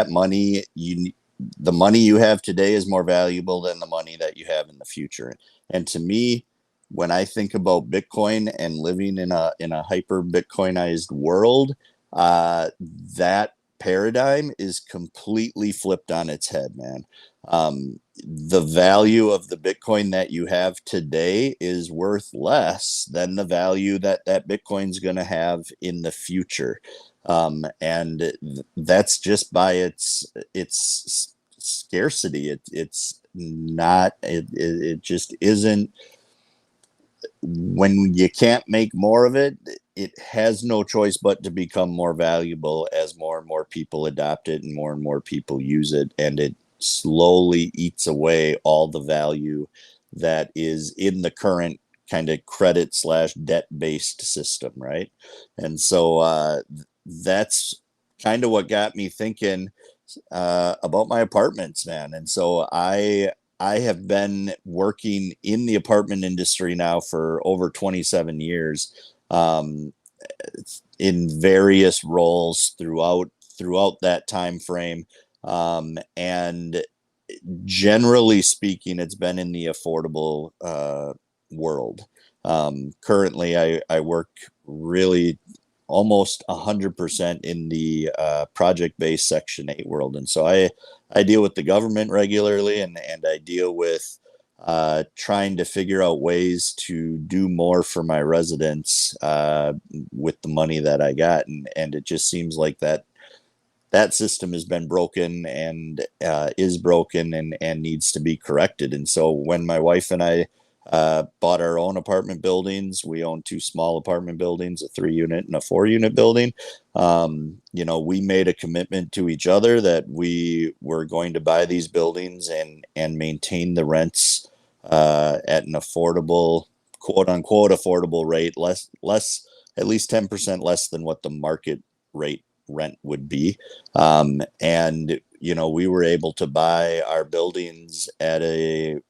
money, the money you have today is more valuable than the money that you have in the future. And to me, when I think about Bitcoin and living in a hyper Bitcoinized world, that paradigm is completely flipped on its head, man. The value of the Bitcoin that you have today is worth less than the value that Bitcoin's going to have in the future. And that's just by its scarcity. It just isn't. When you can't make more of it, it has no choice but to become more valuable as more and more people adopt it and more people use it, and it slowly eats away all the value that is in the current kind of credit / debt based system, right? And so that's kind of what got me thinking about my apartments, man. And so I have been working in the apartment industry now for over 27 years, in various roles throughout that time frame. And generally speaking, it's been in the affordable world. Currently, I work really almost 100% in the project-based Section 8 world. And so I deal with the government regularly, and I deal with trying to figure out ways to do more for my residents with the money that I got. And it just seems like that system has been broken and is broken and needs to be corrected. And so when my wife and I bought our own apartment buildings, we own 2 small apartment buildings, a 3-unit and a 4-unit building. We made a commitment to each other that we were going to buy these buildings and maintain the rents at an affordable, quote unquote, affordable rate, less at least 10% less than what the market rate rent would be. And we were able to buy our buildings at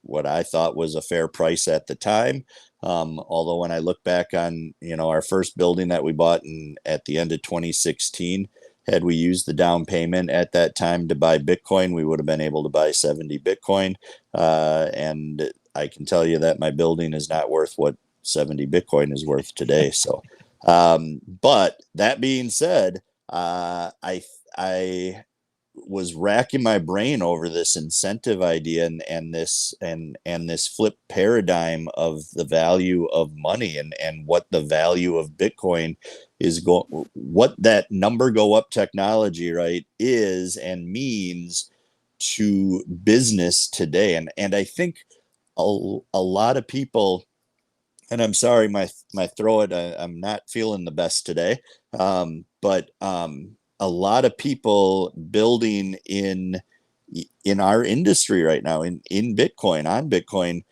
what I thought was a fair price at the time. Although when I look back on, our first building that we bought at the end of 2016, had we used the down payment at that time to buy Bitcoin, we would have been able to buy 70 Bitcoin. And I can tell you that my building is not worth what 70 Bitcoin is worth today. So, but that being said, I was racking my brain over this incentive idea and this flip paradigm of the value of money and what the value of Bitcoin is what that number go up technology, right, is and means to business today. And I think a lot of people, and I'm sorry, my throat, I'm not feeling the best today. But a lot of people building in our industry right now, in Bitcoin, on Bitcoin,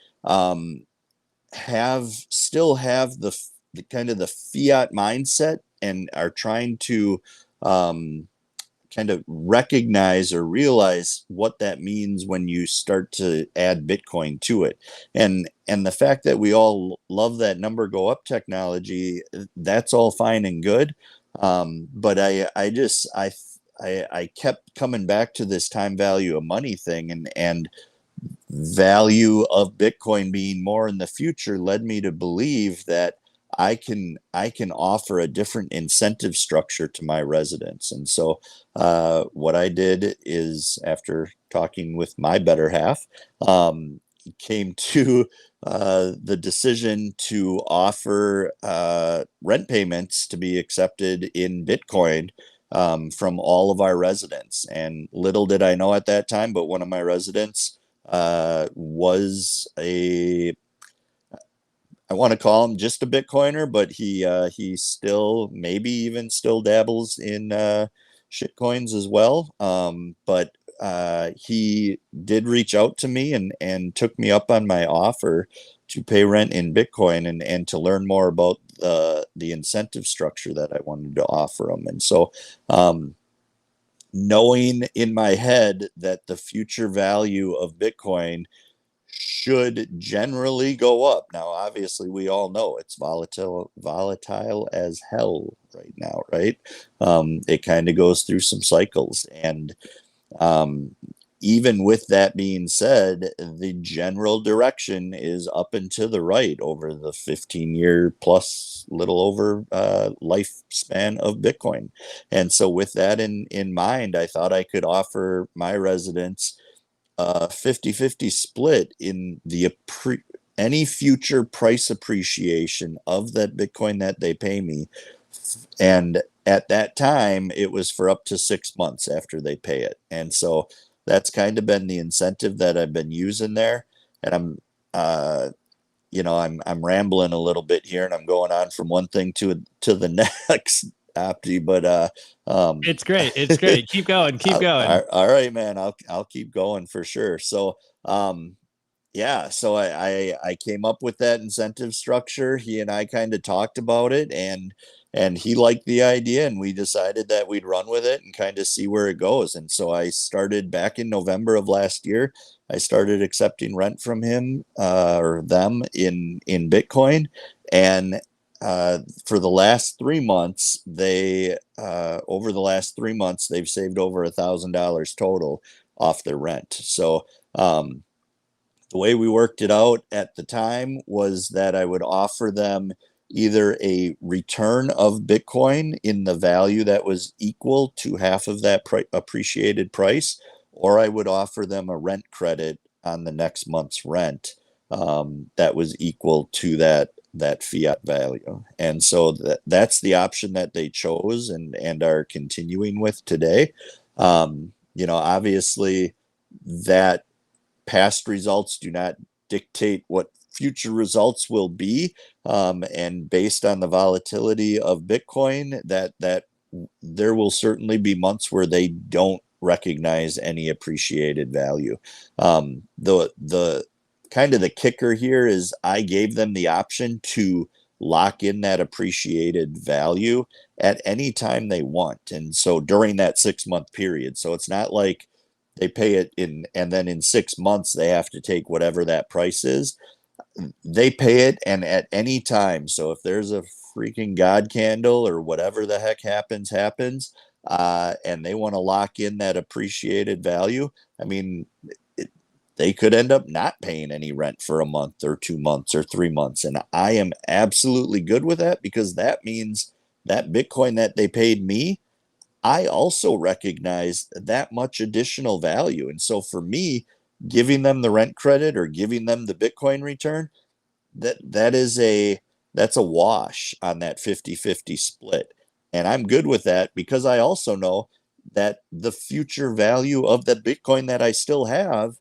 still have the kind of the fiat mindset and are trying to kind of recognize or realize what that means when you start to add Bitcoin to it. And the fact that we all love that number go up technology, that's all fine and good. But I kept coming back to this time value of money thing, and value of Bitcoin being more in the future led me to believe that I can offer a different incentive structure to my residents. And so what I did is, after talking with my better half, came to the decision to offer rent payments to be accepted in Bitcoin from all of our residents. And little did I know at that time, but one of my residents was I want to call him just a Bitcoiner, but he still maybe even still dabbles in shitcoins as well. But he did reach out to me and took me up on my offer to pay rent in Bitcoin and to learn more about the incentive structure that I wanted to offer him. And so knowing in my head that the future value of Bitcoin should generally go up. Now, obviously, we all know it's volatile as hell right now, right? It kind of goes through some cycles. And even with that being said, the general direction is up and to the right over the 15-year plus little over lifespan of Bitcoin. And so with that in mind, I thought I could offer my residents 50-50 split in any future price appreciation of that Bitcoin that they pay me. And at that time, it was for up to 6 months after they pay it. And so that's kind of been the incentive that I've been using there. And I'm rambling a little bit here, and I'm going on from one thing to the next. Opti, but it's great. It's great. Keep going. Keep going. All right, man. I'll keep going for sure. So yeah, so I came up with that incentive structure. He and I kind of talked about it, and he liked the idea, and we decided that we'd run with it and kind of see where it goes. And so I started back in November of last year. I started accepting rent from him or them in Bitcoin, and for the last 3 months, over the last 3 months, they've saved over $1,000 total off their rent. So the way we worked it out at the time was that I would offer them either a return of Bitcoin in the value that was equal to half of that appreciated price, or I would offer them a rent credit on the next month's rent that was equal to that fiat value. And so that's the option that they chose and are continuing with today. Obviously that past results do not dictate what future results will be, and based on the volatility of Bitcoin, that there will certainly be months where they don't recognize any appreciated value. The kind of the kicker here is I gave them the option to lock in that appreciated value at any time they want, and so during that 6-month period. So it's not like they pay it in, and then in 6 months they have to take whatever that price is. They pay it, and at any time. So if there's a freaking God candle or whatever the heck happens, and they want to lock in that appreciated value, I mean, they could end up not paying any rent for a month or 2 months or 3 months. And I am absolutely good with that, because that means that Bitcoin that they paid me, I also recognize that much additional value. And so for me, giving them the rent credit or giving them the Bitcoin return, that's a wash on that 50-50 split. And I'm good with that, because I also know that the future value of the Bitcoin that I still have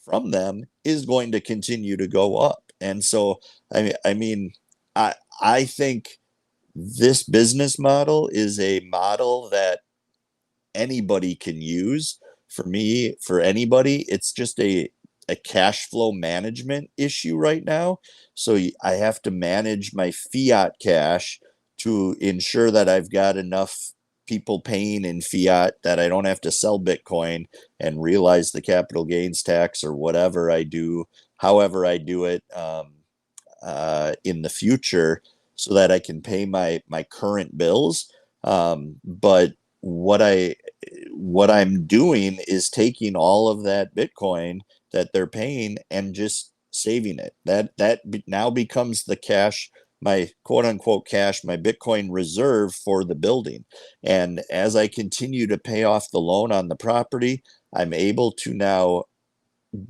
from them is going to continue to go up. And so I think this business model is a model that anybody can use. For me, for anybody, it's just a cash flow management issue right now. So I have to manage my fiat cash to ensure that I've got enough people paying in fiat that I don't have to sell Bitcoin and realize the capital gains tax or whatever I do, however I do it in the future, so that I can pay my current bills. But what I'm doing is taking all of that Bitcoin that they're paying and just saving it. That now becomes the cash, my quote unquote cash, my Bitcoin reserve for the building. And as I continue to pay off the loan on the property, I'm able to now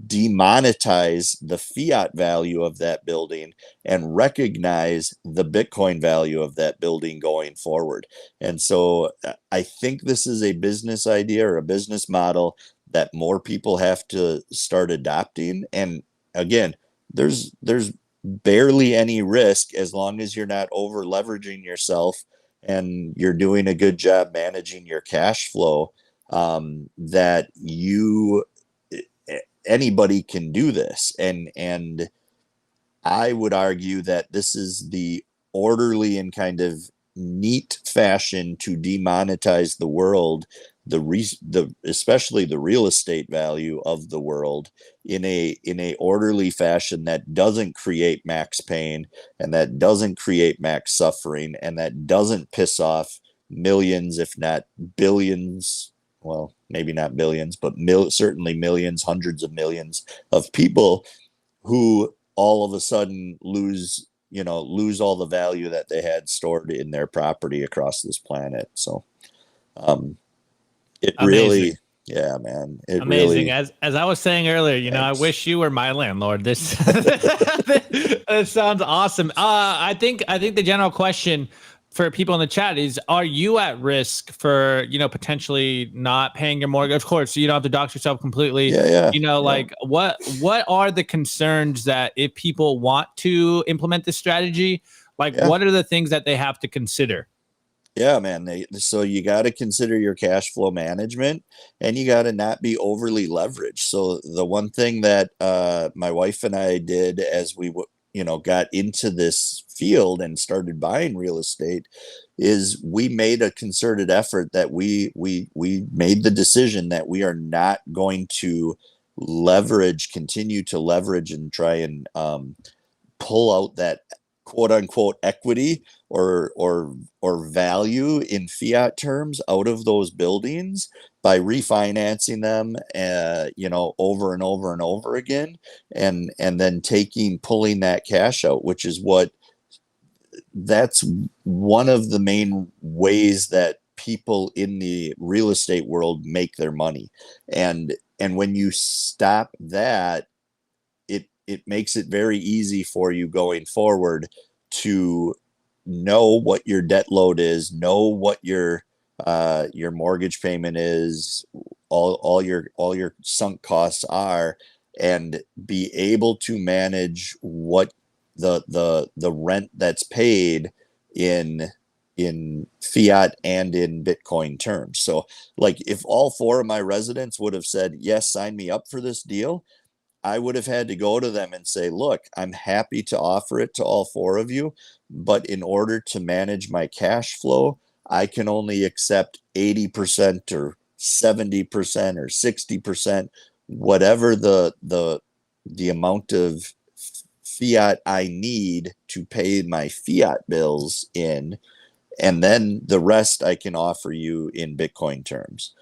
demonetize the fiat value of that building and recognize the Bitcoin value of that building going forward. And so I think this is a business idea or a business model that more people have to start adopting. And again, there's barely any risk as long as you're not over leveraging yourself and you're doing a good job managing your cash flow, that anybody can do this. And I would argue that this is the orderly and kind of neat fashion to demonetize the world, especially the real estate value of the world, in a orderly fashion that doesn't create max pain and that doesn't create max suffering and that doesn't piss off millions, if not billions. Well, maybe not billions, but certainly millions, hundreds of millions of people who all of a sudden lose all the value that they had stored in their property across this planet. So it really, yeah, man, it amazing. Really, As I was saying earlier, I wish you were my landlord. This that sounds awesome. I think the general question for people in the chat is, are you at risk for, potentially not paying your mortgage? Of course, you don't have to dox yourself completely. Like what are the concerns that if people want to implement this strategy, what are the things that they have to consider? Yeah, man. So you got to consider your cash flow management, and you got to not be overly leveraged. So the one thing that my wife and I did as we got into this field and started buying real estate is we made a concerted effort that we made the decision that we are not going to continue to leverage and try and pull out that quote unquote equity or value in fiat terms out of those buildings by refinancing them, over and over and over again, and then pulling that cash out, which is that's one of the main ways that people in the real estate world make their money. And when you stop that, it makes it very easy for you going forward to know what your debt load is, know what your mortgage payment is, all your sunk costs are, and be able to manage what the rent that's paid in fiat and in Bitcoin terms. So like if all 4 of my residents would have said, yes, sign me up for this deal, I would have had to go to them and say, look, I'm happy to offer it to all 4 of you, but in order to manage my cash flow, I can only accept 80% or 70% or 60%, whatever the amount of fiat I need to pay my fiat bills in, and then the rest I can offer you in Bitcoin terms.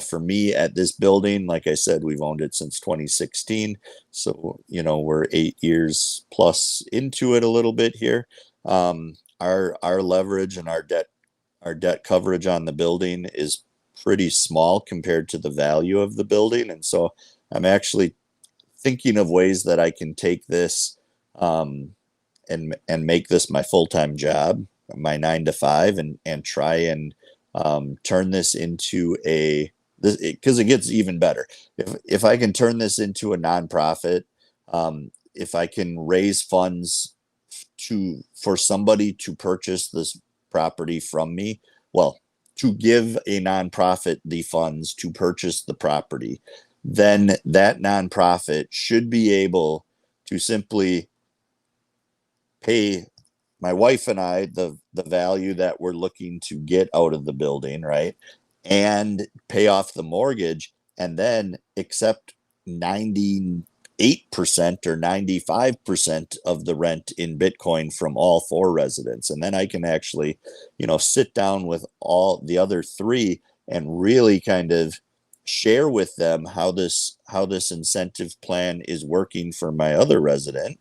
For me at this building, like I said, we've owned it since 2016. So, we're 8 years plus into it a little bit here. Our leverage and our debt coverage on the building is pretty small compared to the value of the building. And so I'm actually thinking of ways that I can take this and make this my full-time job, my 9 to 5, and try and turn this into because it gets even better. If I can turn this into a nonprofit, if I can raise funds for somebody to purchase this property from me, well, to give a nonprofit the funds to purchase the property, then that nonprofit should be able to simply pay my wife and I the value that we're looking to get out of the building, right? And pay off the mortgage, and then accept 98% or 95% of the rent in Bitcoin from all 4 residents. And then I can actually, sit down with all the other 3 and really kind of share with them how this incentive plan is working for my other resident,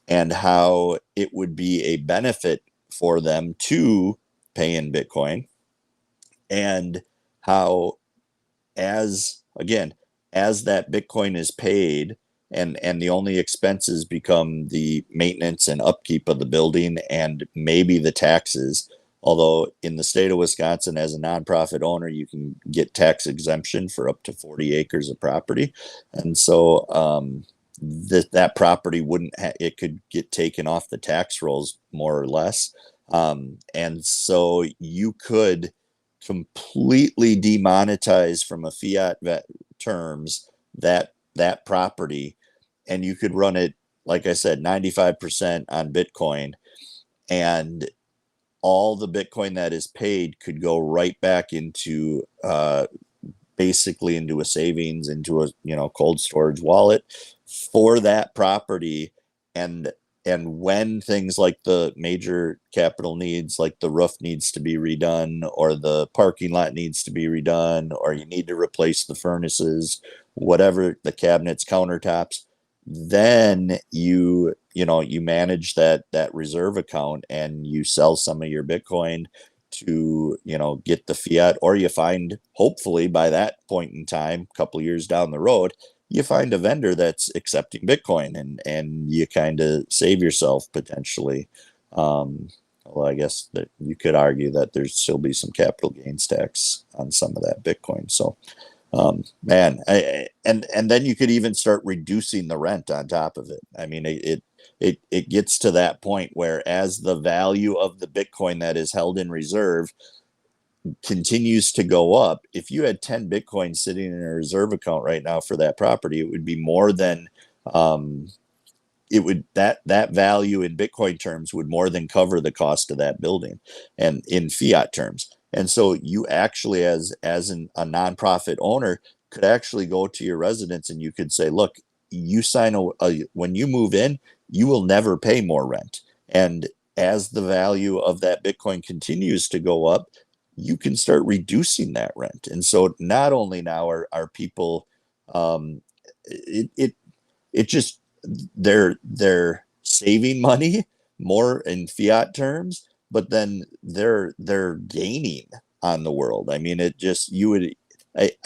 and how it would be a benefit for them to pay in Bitcoin, and how as that Bitcoin is paid, and the only expenses become the maintenance and upkeep of the building and maybe the taxes. Although in the state of Wisconsin, as a nonprofit owner, you can get tax exemption for up to 40 acres of property. And so that property it could get taken off the tax rolls more or less. And so you could completely demonetize from a fiat terms that property, and you could run it, like I said, 95% on Bitcoin, and all the Bitcoin that is paid could go right back into basically into a savings, into a cold storage wallet for that property. And when things like the major capital needs, like the roof needs to be redone, or the parking lot needs to be redone, or you need to replace the furnaces, whatever, the cabinets, countertops, then you manage that reserve account, and you sell some of your Bitcoin to get the fiat, or you find, hopefully by that point in time, a couple years down the road, you find a vendor that's accepting Bitcoin, and you kind of save yourself potentially. Well, I guess that you could argue that there's still be some capital gains tax on some of that Bitcoin. So, and then you could even start reducing the rent on top of it. I mean, it gets to that point where, as the value of the Bitcoin that is held in reserve continues to go up, if you had 10 Bitcoin sitting in a reserve account right now for that property, it would be more than that value in Bitcoin terms would more than cover the cost of that building, and in fiat terms. And so you actually, as a nonprofit owner, could actually go to your residents, and you could say, look, you sign when you move in, you will never pay more rent. And as the value of that Bitcoin continues to go up, you can start reducing that rent. And so not only now are people, it just, they're saving money more in fiat terms, but then they're gaining on the world. I mean, I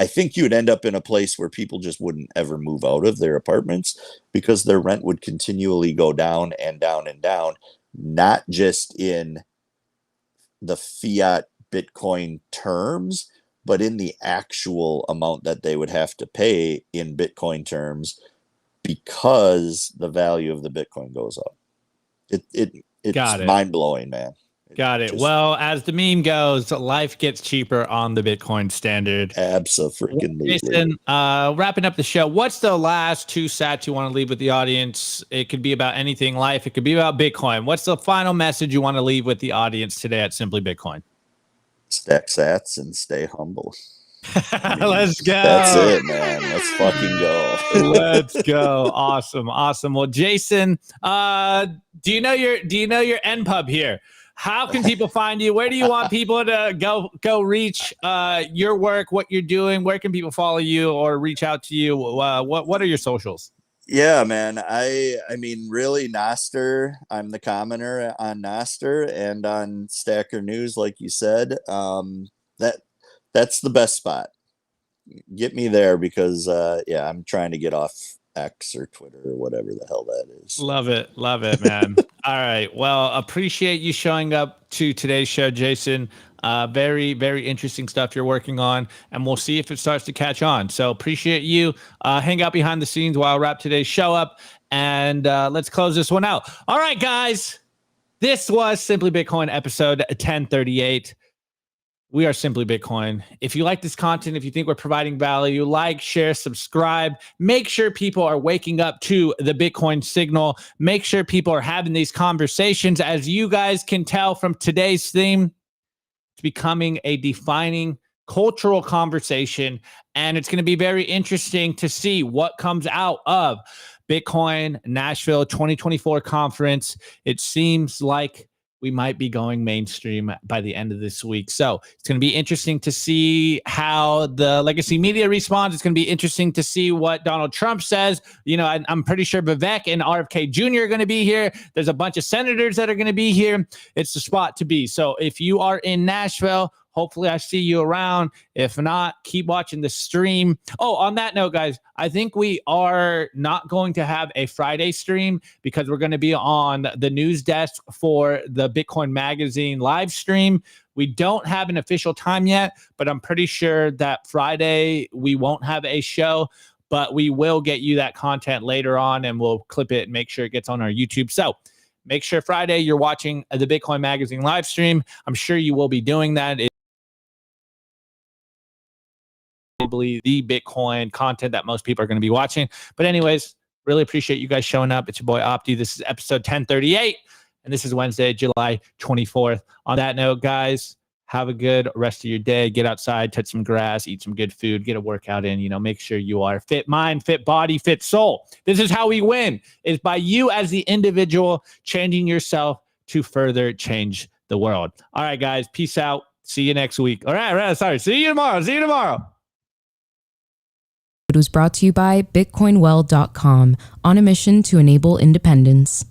think you would end up in a place where people just wouldn't ever move out of their apartments because their rent would continually go down and down and down, not just in the fiat Bitcoin terms, but in the actual amount that they would have to pay in Bitcoin terms, because the value of the Bitcoin goes up. It's mind blowing, man. Got it. Well, as the meme goes, life gets cheaper on the Bitcoin standard. Absolutely. Jason, wrapping up the show, what's the last 2 sats you want to leave with the audience? It could be about anything life. It could be about Bitcoin. What's the final message you want to leave with the audience today at Simply Bitcoin? Stack sats and stay humble. Let's go. That's it, man. Let's fucking go. Let's go. Awesome. Well, Jason, do you know your NPub here? How can people find you? Where do you want people to go reach your work, what you're doing? Where can people follow you or reach out to you? What are your socials? Yeah, man. I mean, really, Nostr. I'm the commenter on Nostr and on Stacker News, like you said. That's the best spot. Get me there because I'm trying to get off X or Twitter or whatever the hell that is. Love it, man. All right. Well, appreciate you showing up to today's show, Jason. Very, very interesting stuff you're working on, and we'll see if it starts to catch on. So appreciate you. Hang out behind the scenes while I wrap today's show up, and let's close this one out. All right, guys. This was Simply Bitcoin episode 1038. We are Simply Bitcoin. If you like this content, if you think we're providing value, like, share, subscribe. Make sure people are waking up to the Bitcoin signal. Make sure people are having these conversations. As you guys can tell from today's theme, it's becoming a defining cultural conversation, and it's going to be very interesting to see what comes out of Bitcoin Nashville 2024 conference. It seems like we might be going mainstream by the end of this week. So it's going to be interesting to see how the legacy media responds. It's going to be interesting to see what Donald Trump says. You know, I'm pretty sure Vivek and RFK Jr. are going to be here. There's a bunch of senators that are going to be here. It's the spot to be. So if you are in Nashville, hopefully I see you around. If not, keep watching the stream. Oh, on that note, guys, I think we are not going to have a Friday stream because we're going to be on the news desk for the Bitcoin Magazine live stream. We don't have an official time yet, but I'm pretty sure that Friday we won't have a show, but we will get you that content later on, and we'll clip it and make sure it gets on our YouTube. So make sure Friday you're watching the Bitcoin Magazine live stream. I'm sure you will be doing that. The Bitcoin content that most people are going to be watching. But anyways, really appreciate you guys showing up. It's your boy Opti. This is episode 1038, and this is Wednesday, July 24th. On that note, guys, have a good rest of your day. Get outside, touch some grass, eat some good food, get a workout in. You know, make sure you are fit mind, fit body, fit soul. This is how we win, is by you as the individual changing yourself to further change the world. All right, guys, peace out. See you next week. All right, sorry. See you tomorrow. It was brought to you by BitcoinWell.com, on a mission to enable independence.